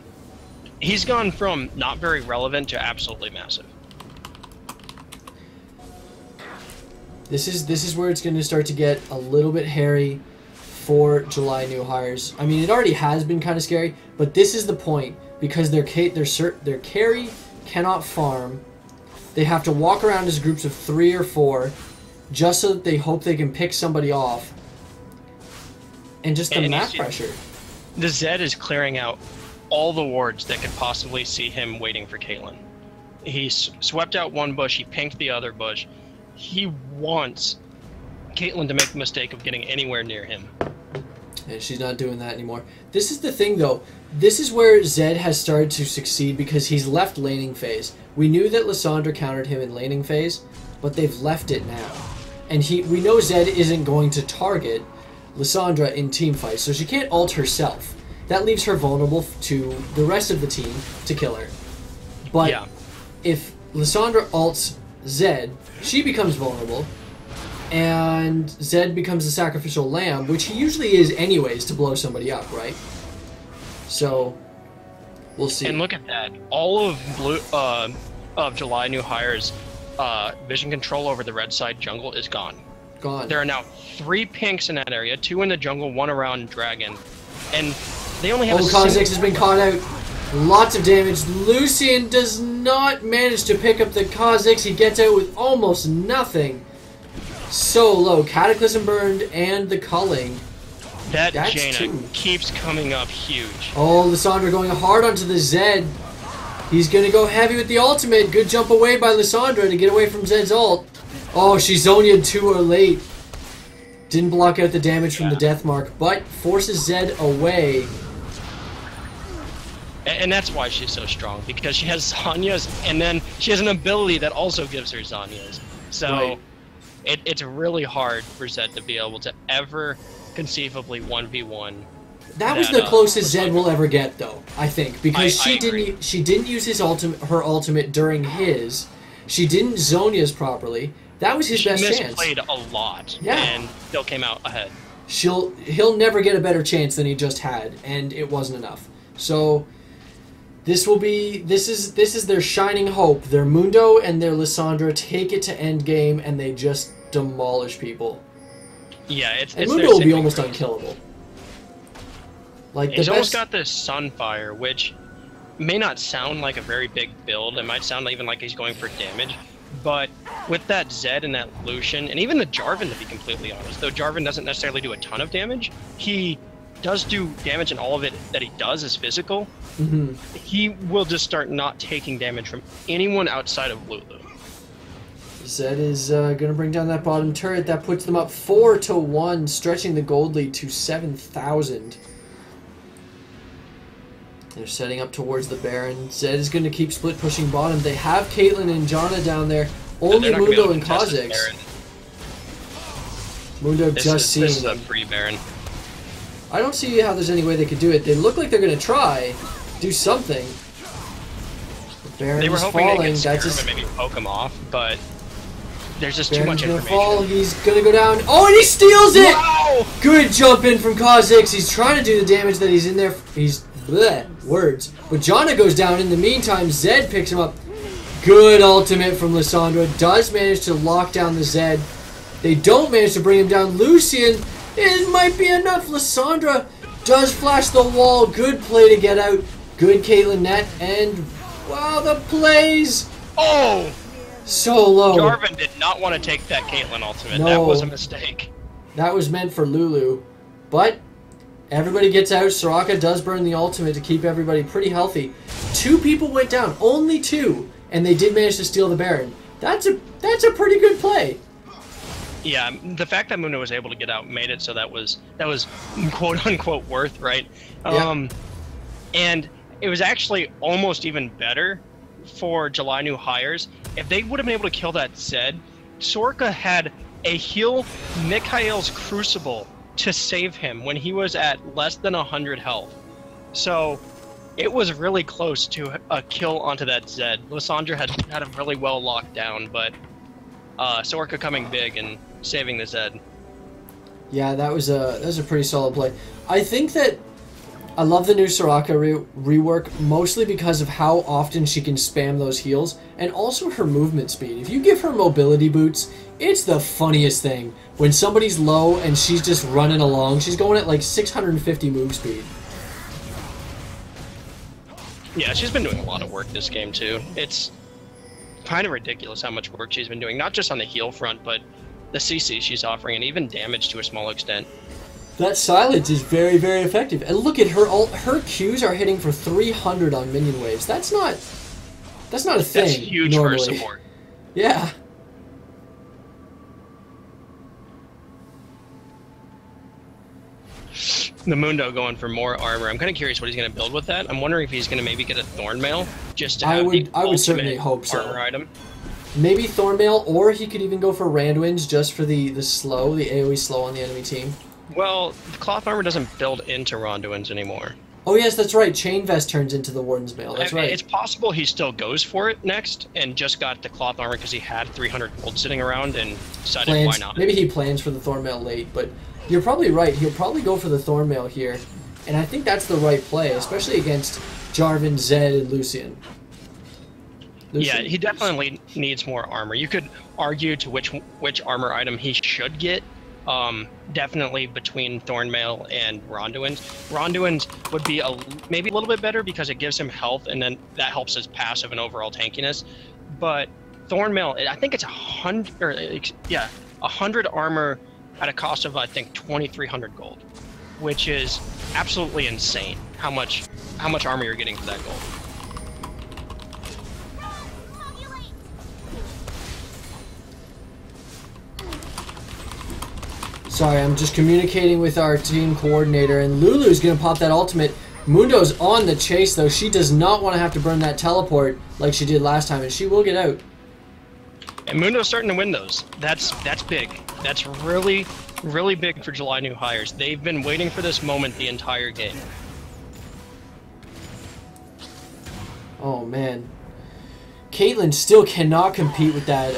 He's gone from not very relevant to absolutely massive. This is where it's going to start to get a little bit hairy for July new hires. I mean, it already has been kind of scary, but this is the point because their carry cannot farm. They have to walk around as groups of 3 or 4 just so that they hope they can pick somebody off. And just the map pressure. The Zed is clearing out all the wards that could possibly see him waiting for Caitlyn. He swept out one bush, he pinked the other bush. He wants Caitlyn to make the mistake of getting anywhere near him. And she's not doing that anymore. This is the thing, though. This is where Zed has started to succeed because he's left laning phase. We knew that Lissandra countered him in laning phase, but they've left it now. And we know Zed isn't going to target Lissandra in team fights, so she can't ult herself. That leaves her vulnerable to the rest of the team to kill her. But if Lissandra ults Zed, she becomes vulnerable, and Zed becomes the sacrificial lamb, which he usually is anyways to blow somebody up, right? So, we'll see. And look at that. All of July new hires, vision control over the red side jungle is gone. Gone. There are now 3 pinks in that area, 2 in the jungle, 1 around Dragon. And they only have Kha'Zix has been caught out. Lots of damage. Lucian does not manage to pick up the Kha'Zix. He gets out with almost nothing. So low. Cataclysm burned and the culling. That's Jaina keeps coming up huge. Oh, Lissandra going hard onto the Zed. He's going to go heavy with the ultimate. Good jump away by Lissandra to get away from Zed's ult. Oh, she Zonia'd too late. Didn't block out the damage from the death mark, but forces Zed away. And that's why she's so strong, because she has Zhonya's, and then she has an ability that also gives her Zhonya's. So it's really hard for Zed to be able to ever conceivably 1v1. That was the closest Zed will ever get, though, I think, because she didn't use her ultimate during his. She didn't Zhonya's properly. That was his best chance. She misplayed a lot, and still came out ahead. He'll never get a better chance than he just had, and it wasn't enough. So this is their shining hope. Their Mundo and their Lissandra take it to endgame, and they just demolish people. Yeah, and Mundo will be almost unkillable. Like he's almost got this Sunfire, which may not sound like a very big build. It might sound even like he's going for damage. But with that Zed and that Lucian, and even the Jarvan, to be completely honest, though Jarvan doesn't necessarily do a ton of damage, he does do damage, and all of it that he does is physical. He will just start not taking damage from anyone outside of Lulu. Zed is going to bring down that bottom turret. That puts them up 4-1, stretching the gold lead to 7,000. They're setting up towards the Baron. Zed is going to keep split pushing bottom. They have Caitlyn and Janna down there. Only Mundo and Kha'Zix. Mundo just seeing This is a free Baron. I don't see how there's any way they could do it. They look like they're going to try, do something. The Baron They were is hoping falling. they could scare That's just him and maybe poke him off, but there's just Baron's too much gonna information. fall. He's going to go down. Oh, and he steals it! Wow! Good jump in from Kha'Zix. He's trying to do the damage that he's in there. He's bleh, words. But Janna goes down. In the meantime, Zed picks him up. Good ultimate from Lissandra. Does manage to lock down the Zed. They don't manage to bring him down. Lucian, it might be enough. Lissandra does flash the wall. Good play to get out. Good Caitlyn net. And, wow, the plays. Oh! So low. Jarvan did not want to take that Caitlyn ultimate. No. That was a mistake. That was meant for Lulu. But everybody gets out. Soraka does burn the ultimate to keep everybody pretty healthy. 2 people went down. Only 2. And they did manage to steal the Baron. That's a pretty good play. Yeah, the fact that Mundo was able to get out made it so that was quote unquote worth, right? Yeah. And it was actually almost even better for July new hires. If they would have been able to kill that Zed, Soraka had a heal Mikhail's Crucible to save him when he was at less than 100 health. So it was really close to a kill onto that Zed. Lissandra had him really well locked down, but Soraka coming big and saving the Zed. Yeah, that was a pretty solid play. I think that I love the new Soraka rework mostly because of how often she can spam those heals and also her movement speed. If you give her mobility boots, it's the funniest thing. When somebody's low and she's just running along, she's going at like 650 move speed. Yeah, she's been doing a lot of work this game too. It's kind of ridiculous how much work she's been doing, not just on the heal front, but the CC she's offering, and even damage to a small extent. That silence is very, very effective. And look at her ult. Her Qs are hitting for 300 on minion waves. That's not a thing. That's huge normally. for support. Yeah. The Mundo going for more armor. I'm kind of curious what he's going to build with that. I'm wondering if he's going to maybe get a Thornmail just to have I would certainly hope so. armor item. Maybe Thornmail, or he could even go for Randwinds just for the AoE slow on the enemy team. Well, the cloth armor doesn't build into Ronduins anymore. Oh yes, that's right. Chain Vest turns into the Warden's Mail. That's right. It's possible he still goes for it next and just got the cloth armor because he had 300 gold sitting around and decided why not. Maybe he plans for the Thornmail late, but you're probably right. He'll probably go for the Thornmail here, and I think that's the right play, especially against Jarvan, Zed, and Lucian. Yeah, he definitely needs more armor. You could argue to which armor item he should get. Definitely between Thornmail and Ronduins. Ronduins would be maybe a little bit better because it gives him health, and then that helps his passive and overall tankiness. But Thornmail, I think it's 100 armor at a cost of I think 2,300 gold, which is absolutely insane. How much armor you're getting for that gold. Sorry, I'm just communicating with our team coordinator, and Lulu's going to pop that ultimate. Mundo's on the chase, though. She does not want to have to burn that teleport like she did last time, and she will get out. And Mundo's starting to win those. That's big. That's really, really big for July new hires. They've been waiting for this moment the entire game. Oh, man. Caitlyn still cannot compete with that.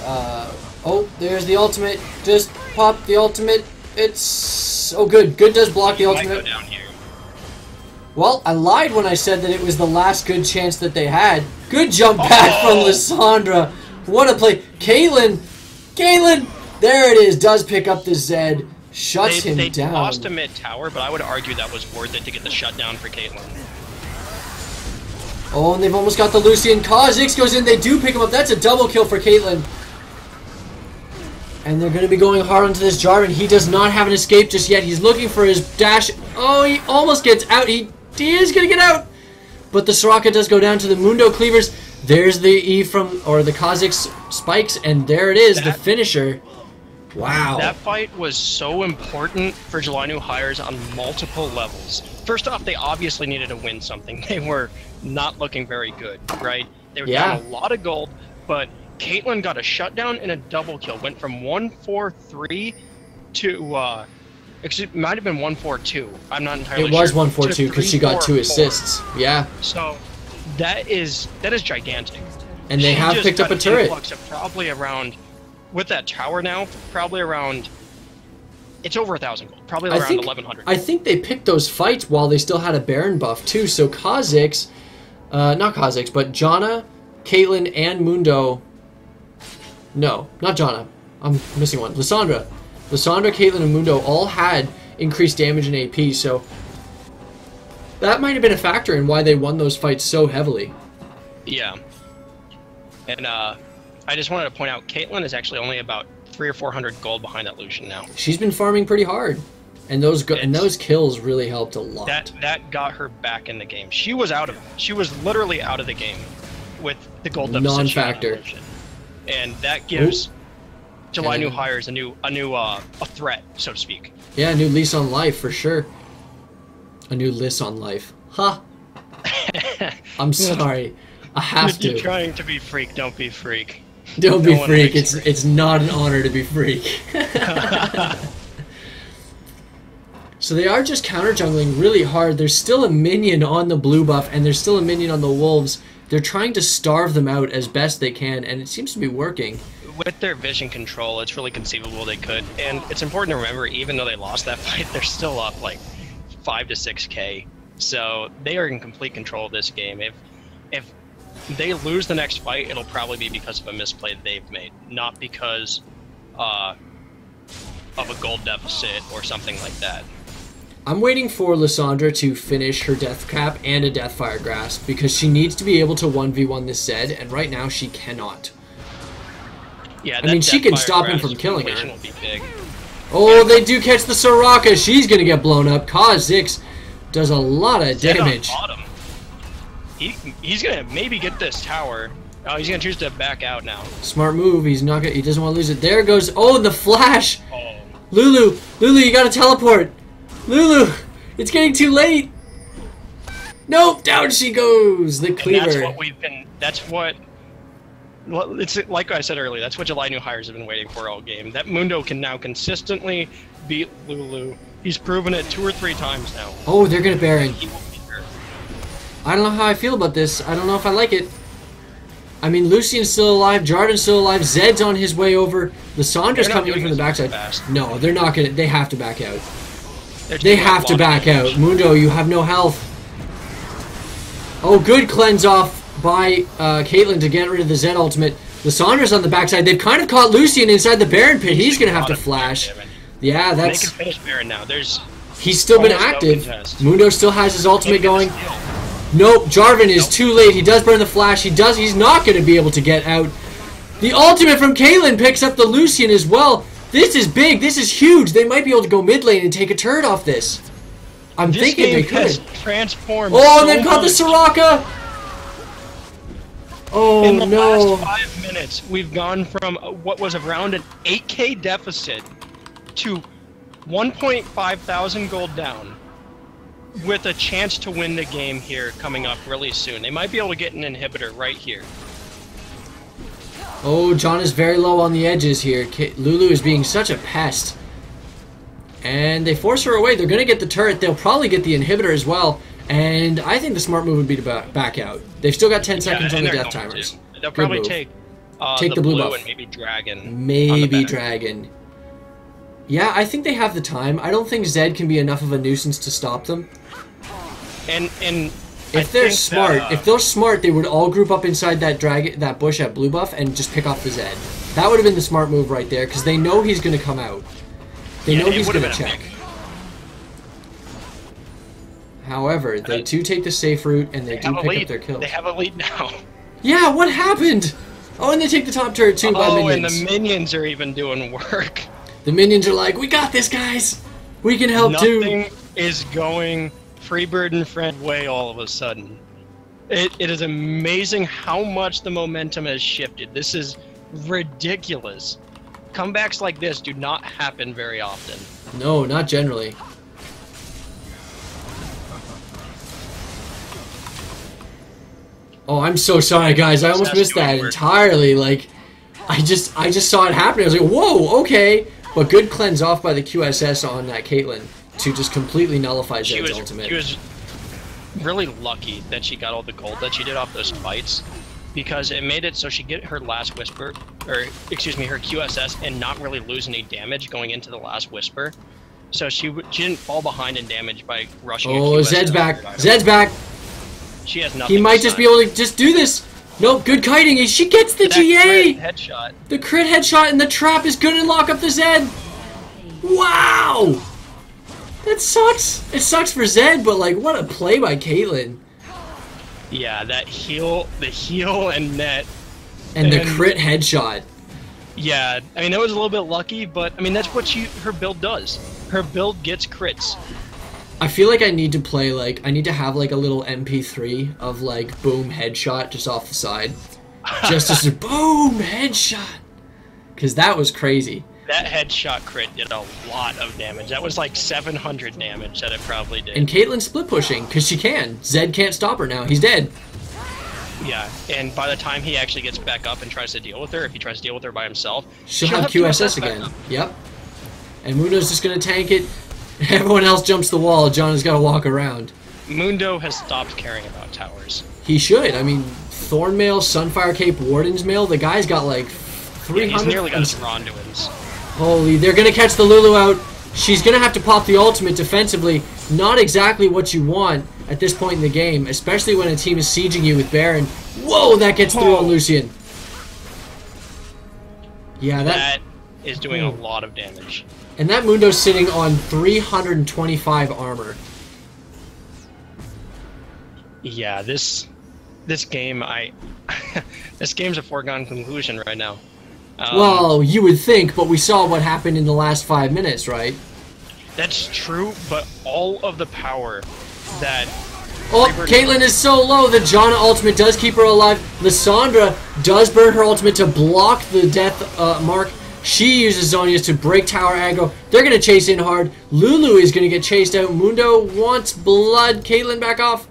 Oh, there's the ultimate. Just pop the ultimate. It's... Oh, good. Good does block the ultimate. Might go down here. Well, I lied when I said that it was the last good chance that they had. Good jump back from Lissandra. What a play. Caitlyn, there it is. Does pick up the Zed. Shuts him down. They lost to mid-tower, but I would argue that was worth it to get the shutdown for Caitlyn. Oh, and they've almost got the Lucian. Kha'Zix goes in. They do pick him up. That's a double kill for Caitlyn. And they're going to be going hard onto this Jarvan. He does not have an escape just yet. He's looking for his dash. Oh, he almost gets out. He is going to get out. But the Soraka does go down to the Mundo Cleavers. There's the E from, or the Kha'Zix spikes, and there it is, the finisher. Wow. That fight was so important for July New Hires on multiple levels. First off, they obviously needed to win something. They were not looking very good, right? They were down a lot of gold, but Caitlyn got a shutdown and a double kill. Went from 1-4-3 to, it might have been 1-4-2. I'm not entirely sure. It was 1-4-2 because she got 2 assists. Yeah. So that is gigantic. And they have picked up a turret. Probably around, with that tower now, probably around, it's over 1,000 gold. Probably around 1,100. I think they picked those fights while they still had a Baron buff too. So Kha'Zix, not Kha'Zix, but Janna, Caitlyn, and Mundo. No, not Janna. I'm missing one. Lissandra, Caitlyn, and Mundo all had increased damage and AP. So that might have been a factor in why they won those fights so heavily. Yeah. And I just wanted to point out, Caitlyn is actually only about 300 or 400 gold behind that Lucian now. She's been farming pretty hard, and those kills really helped a lot. That got her back in the game. She was literally out of the game with the gold deficit. Non-factor. And that gives July New Hires a threat, so to speak. Yeah, a new lease on life for sure. A new lease on life. Huh. I'm sorry. I have to. You're trying to be freak, don't be freak. Don't be freak. It's not an honor to be freak. So they are just counter jungling really hard. There's still a minion on the blue buff, and there's still a minion on the wolves. They're trying to starve them out as best they can, and it seems to be working. With their vision control, it's really conceivable they could. And it's important to remember, even though they lost that fight, they're still up like 5 to 6k. So they are in complete control of this game. If they lose the next fight, it'll probably be because of a misplay they've made, not because of a gold deficit or something like that. I'm waiting for Lissandra to finish her Death Cap and a Deathfire Grasp because she needs to be able to 1v1 this Zed, and right now she cannot. Yeah, I mean, she can stop him from killing her. Will be big. Oh, they do catch the Soraka. She's going to get blown up. Kha'Zix does a lot of damage. He's gonna maybe get this tower. Oh, he's gonna choose to back out now. Smart move. He doesn't want to lose it. There goes. Oh, the flash. Oh. Lulu, you gotta teleport. Lulu, it's getting too late. Nope, down she goes. The cleaver. And that's what it's like I said earlier. That's what July New Hires have been waiting for all game. That Mundo can now consistently beat Lulu. He's proven it 2 or 3 times now. Oh, they're gonna Baron. I don't know how I feel about this. I don't know if I like it. I mean, Lucian's still alive, Jarden's still alive, Zed's on his way over, Lissandra's coming in from the backside. No, they're not gonna. They have to back out. They have to back out. Mundo, you have no health. Oh, good cleanse off by Caitlyn to get rid of the Zed ultimate. Lissandra's on the backside. They've kind of caught Lucian inside the Baron pit. He's gonna have to flash. Yeah, that's. They can finish Baron now. He's still been active. Mundo still has his ultimate going. Nope, Jarvan is too late. He does burn the flash. He's not going to be able to get out. The ultimate from Caitlyn picks up the Lucian as well. This is big. This is huge. They might be able to go mid lane and take a turret off this. I'm thinking they could. Transformed. Oh, and they've got the Soraka. Oh, in the no. last 5 minutes, we've gone from what was around an 8k deficit to 1.5 thousand gold down, with a chance to win the game here coming up really soon. They might be able to get an inhibitor right here. Oh, John is very low on the edges here. Lulu is being such a pest. And they force her away. They're going to get the turret. They'll probably get the inhibitor as well. And I think the smart move would be to back out. They've still got 10 seconds on the death timers. They'll probably take the blue buff. And maybe Dragon. Maybe Dragon. Yeah, I think they have the time. I don't think Zed can be enough of a nuisance to stop them. And if they're smart, they would all group up inside that bush at blue buff and just pick off the Zed. That would have been the smart move right there, because they know he's going to come out. They know he's going to check. However, they do take the safe route, and they do pick up their kills. They have a lead now. Yeah, what happened? Oh, and they take the top turret too by minions. Oh, and the minions are even doing work. The minions are like, we got this, guys. We can help too. Nothing is going Freebird and Friend way all of a sudden. It is amazing how much the momentum has shifted. This is ridiculous. Comebacks like this do not happen very often. No, not generally. Oh, I'm so sorry, guys. I almost missed that entirely. Like, I just saw it happen. I was like, whoa, okay. But good cleanse off by the QSS on that Caitlyn to just completely nullify Zed's ultimate. She was really lucky that she got all the gold that she did off those fights, because it made it so she get her last whisper, or excuse me, her QSS, and not really lose any damage going into the last whisper. So she didn't fall behind in damage by rushing. Oh, Zed's back. Zed's back. She has nothing. He might just be able to just do this. Nope, good kiting. She gets the GA. Crit headshot. The crit headshot and the trap is good and lock up the Zed. Wow. That sucks. It sucks for Zed, but like, what a play by Caitlyn. Yeah, the heal and net. And the crit headshot. Yeah, I mean, that was a little bit lucky, but I mean, that's what her build does. Her build gets crits. I feel like I need to play, like, I need to have, like, a little MP3 of, like, boom, headshot just off the side. Just as a boom, headshot. Because that was crazy. That headshot crit did a lot of damage. That was like 700 damage that it probably did. And Caitlyn's split pushing, because she can. Zed can't stop her now. He's dead. Yeah, and by the time he actually gets back up and tries to deal with her, if he tries to deal with her by himself, she'll have QSS again. Yep. And Mundo's just going to tank it. Everyone else jumps the wall. John has got to walk around. Mundo has stopped caring about towers. He should. I mean, Thornmail, Sunfire Cape, Warden's Mail, the guy's got like 300. Yeah, he's nearly got his Ronduins. Holy, they're going to catch the Lulu out. She's going to have to pop the ultimate defensively. Not exactly what you want at this point in the game, especially when a team is sieging you with Baron. Whoa, that gets through on Lucian. Yeah, that is doing a lot of damage. And that Mundo's sitting on 325 armor. Yeah, this game, this game's a foregone conclusion right now. Well, you would think, but we saw what happened in the last 5 minutes, right? That's true, but all of the power that... Oh, Caitlyn is so low. The Janna ultimate does keep her alive. Lissandra does burn her ultimate to block the death mark. She uses Zhonya's to break tower aggro. They're going to chase in hard. Lulu is going to get chased out. Mundo wants blood. Caitlyn back off.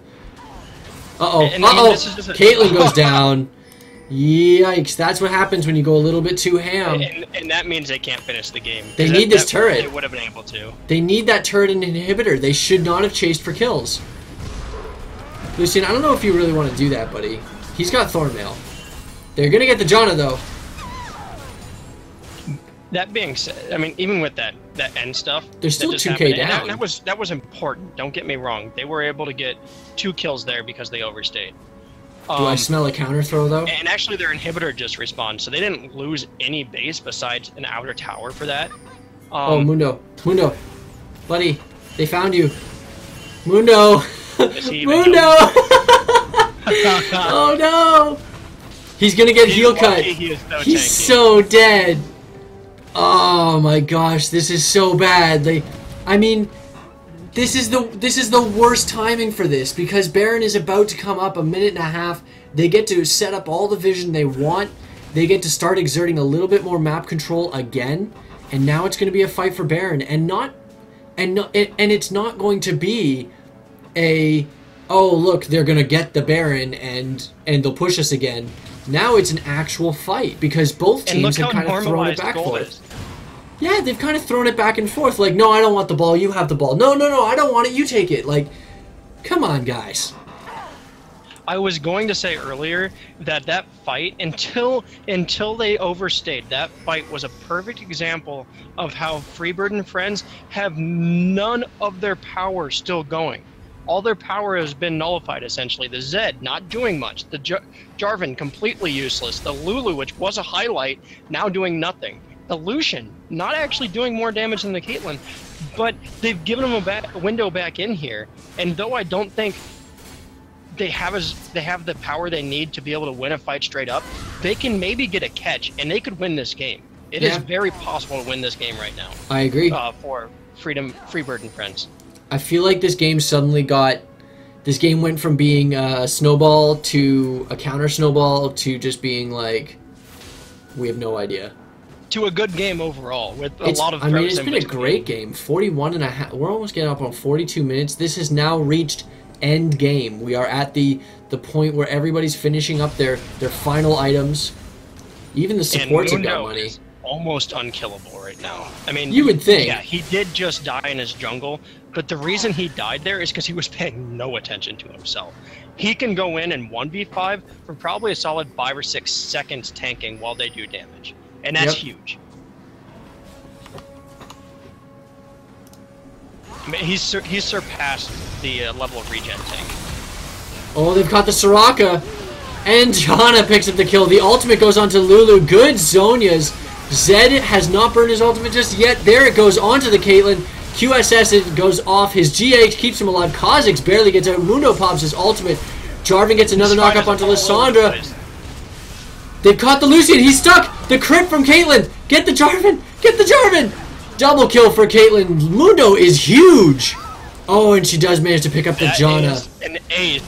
Uh-oh. Uh-oh. Caitlyn goes down. Yikes. That's what happens when you go a little bit too ham. And that means they can't finish the game. They need this turret. They would have been able to. They need that turret and inhibitor. They should not have chased for kills. Lucian, I don't know if you really want to do that, buddy. He's got Thornmail. They're going to get the Janna, though. That being said, I mean, even with that end stuff, they're still 2k down. That was important. Don't get me wrong. They were able to get 2 kills there because they overstayed. Do I smell a counter throw though? And actually, their inhibitor just respawned, so they didn't lose any base besides an outer tower for that. Oh, Mundo, buddy, they found you, Mundo, Mundo. Oh no, he's gonna get heal cut. He's so dead. Oh my gosh, this is so bad. I mean, this is the worst timing for this because Baron is about to come up a minute and a half. They get to set up all the vision they want. They get to start exerting a little bit more map control again, and now it's going to be a fight for Baron, and it's not going to be a oh look they're going to get the Baron and they'll push us again. Now it's an actual fight because both teams have kind of thrown it back and forth. Yeah, they've kind of thrown it back and forth. Like, no, I don't want the ball. You have the ball. No, I don't want it. You take it. Like, come on, guys. I was going to say earlier that fight, until they overstayed, that fight was a perfect example of how Freebird and friends have none of their power still going. All their power has been nullified, essentially. The Zed, not doing much. The Jarvan, completely useless. The Lulu, which was a highlight, now doing nothing. The Lucian, not actually doing more damage than the Caitlyn, but they've given him a window back in here. And though I don't think they have the power they need to be able to win a fight straight up, they can maybe get a catch, and they could win this game. It is very possible to win this game right now. I agree. For Freebird and friends. I feel like this game suddenly got This game went from being a snowball to a counter snowball to just being like, we have no idea. To a good game overall with a lot of. I mean, it's been a great game. 41 and a half. We're almost getting up on 42 minutes. This has now reached end game. We are at the point where everybody's finishing up their final items. Even the supports have got money. Is almost unkillable right now. I mean, you would think. Yeah, he did just die in his jungle, but the reason he died there is because he was paying no attention to himself. He can go in and 1v5 for probably a solid 5 or 6 seconds tanking while they do damage. And that's huge. I mean, he's surpassed the level of regen tank. Oh, they've got the Soraka. And Janna picks up the kill. The ultimate goes on to Lulu. Good Zonias. Zed has not burned his ultimate just yet. There it goes onto the Caitlyn. QSS, it goes off. His GH keeps him alive. Kha'Zix barely gets out. Mundo pops his ultimate. Jarvan gets another knock-up onto Lissandra. They've caught the Lucian. He's stuck. The crit from Caitlyn. Get the Jarvan. Get the Jarvan. Double kill for Caitlyn. Mundo is huge. Oh, and she does manage to pick up the Janna. An ace.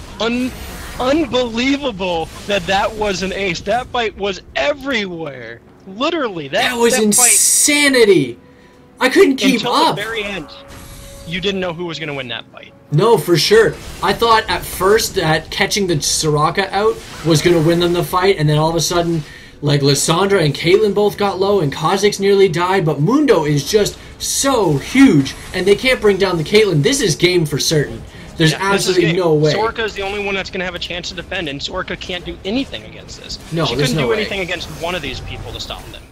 Unbelievable that was an ace. That fight was everywhere. Literally. That was insanity. I couldn't keep up. Until the very end, you didn't know who was going to win that fight. No, for sure. I thought at first that catching the Soraka out was going to win them the fight, and then all of a sudden, like, Lissandra and Caitlyn both got low, and Kha'Zix nearly died, but Mundo is just so huge, and they can't bring down the Caitlyn. This is game for certain. There's absolutely no way. Soraka is the only one that's going to have a chance to defend, and Soraka can't do anything against this. No, she couldn't do anything against one of these people to stop them.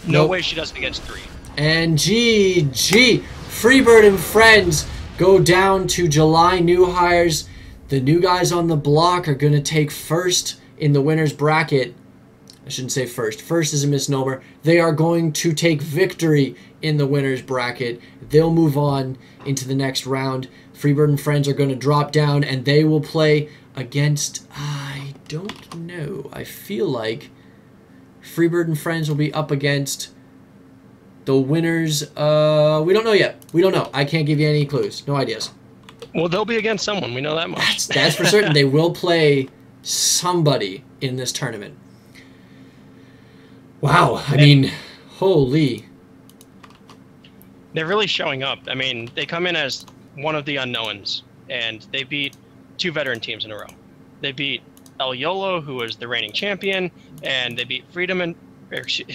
No way she does it against 3. And GG. Freebird and friends go down to July new hires. The new guys on the block are going to take first in the winner's bracket. I shouldn't say first. First is a misnomer. They are going to take victory in the winner's bracket. They'll move on into the next round. Freebird and friends are going to drop down, and they will play against... I don't know. I feel like Freebird and friends will be up against... the winners, we don't know yet. We don't know. I can't give you any clues. No ideas. Well, they'll be against someone. We know that much. That's for certain. They will play somebody in this tournament. Wow. I mean, holy. They're really showing up. I mean, they come in as one of the unknowns, and they beat 2 veteran teams in a row. They beat El Yolo, who was the reigning champion, and they beat Freedom and...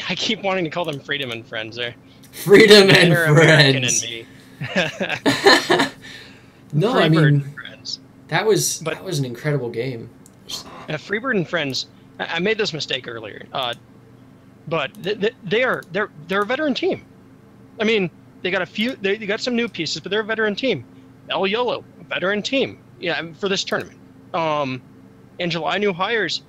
I keep wanting to call them Freedom and Friends there. Freedom and Friends. Me. No, Freebird I mean, Friends. that was an incredible game. Freebird and Friends. I made this mistake earlier, but they're a veteran team. I mean, they got they got some new pieces, but they're a veteran team. El Yolo, a veteran team. Yeah, for this tournament. And July new hires.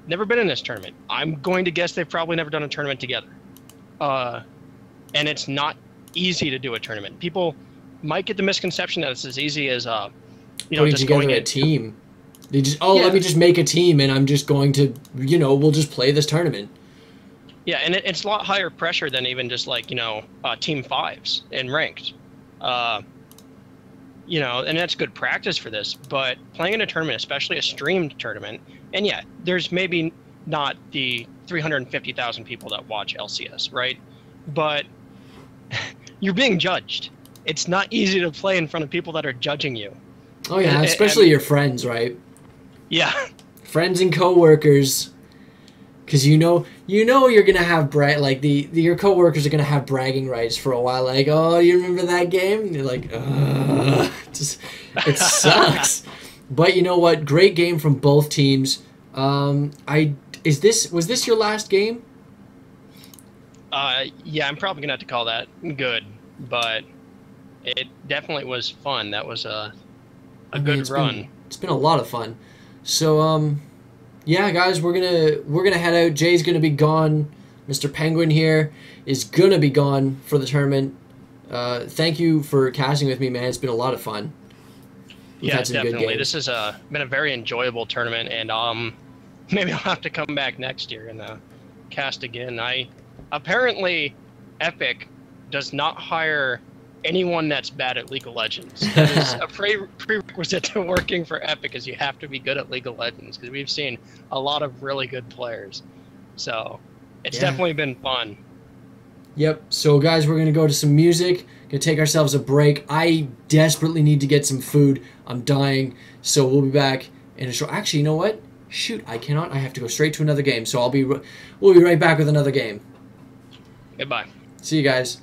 Never been in this tournament. I'm going to guess they've probably never done a tournament together. And it's not easy to do a tournament. People might get the misconception that it's as easy as, putting just together a team. They just, let me just make a team and I'm just going to, we'll just play this tournament. Yeah, and it's a lot higher pressure than even just like, team 5s in ranked. And that's good practice for this, but playing in a tournament, especially a streamed tournament, and yeah, there's maybe not the 350,000 people that watch LCS, right? But you're being judged. It's not easy to play in front of people that are judging you. Oh yeah, especially your friends, right? Yeah. Friends and coworkers, because you're gonna have your coworkers are gonna have bragging rights for a while. Like, oh, you remember that game? And you're like, it sucks. But you know what? Great game from both teams. Was this your last game? Yeah, I'm probably gonna have to call that good, but it definitely was fun. That was a good run. It's been a lot of fun. So yeah, guys, we're gonna head out. Jay's gonna be gone. Mr. Penguin here is gonna be gone for the tournament. Thank you for casting with me, man. It's been a lot of fun. Yeah, definitely. This has been a very enjoyable tournament, and maybe I'll have to come back next year and cast again. Apparently Epic does not hire anyone that's bad at League of Legends. That is a prerequisite to working for Epic, is you have to be good at League of Legends, because we've seen a lot of really good players. So it's definitely been fun. Yep. So guys, we're gonna go to some music. Gonna take ourselves a break. I desperately need to get some food. I'm dying. So we'll be back in a short. Actually, you know what? Shoot, I cannot. I have to go straight to another game. So we'll be right back with another game. Goodbye. See you guys.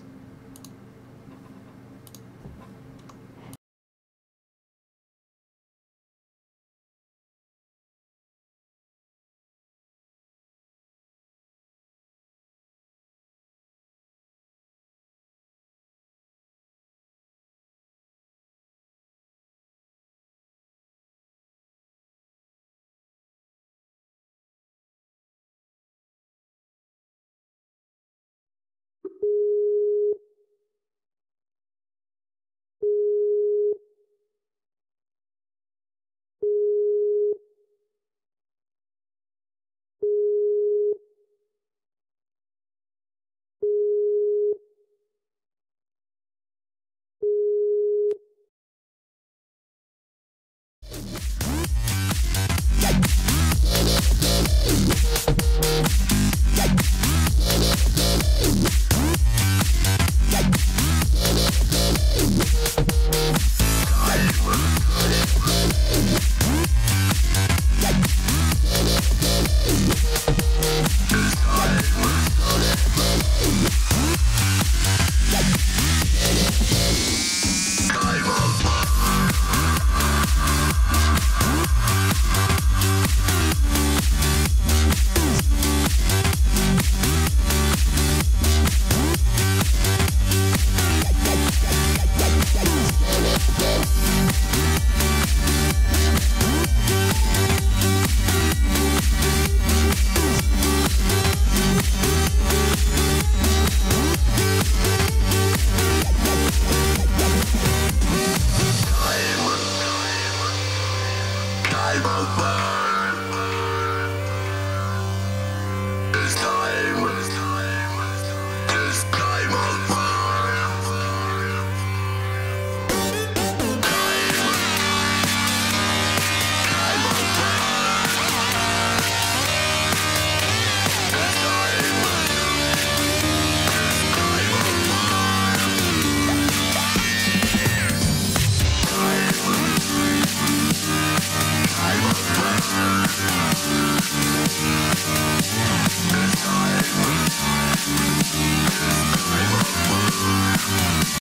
Time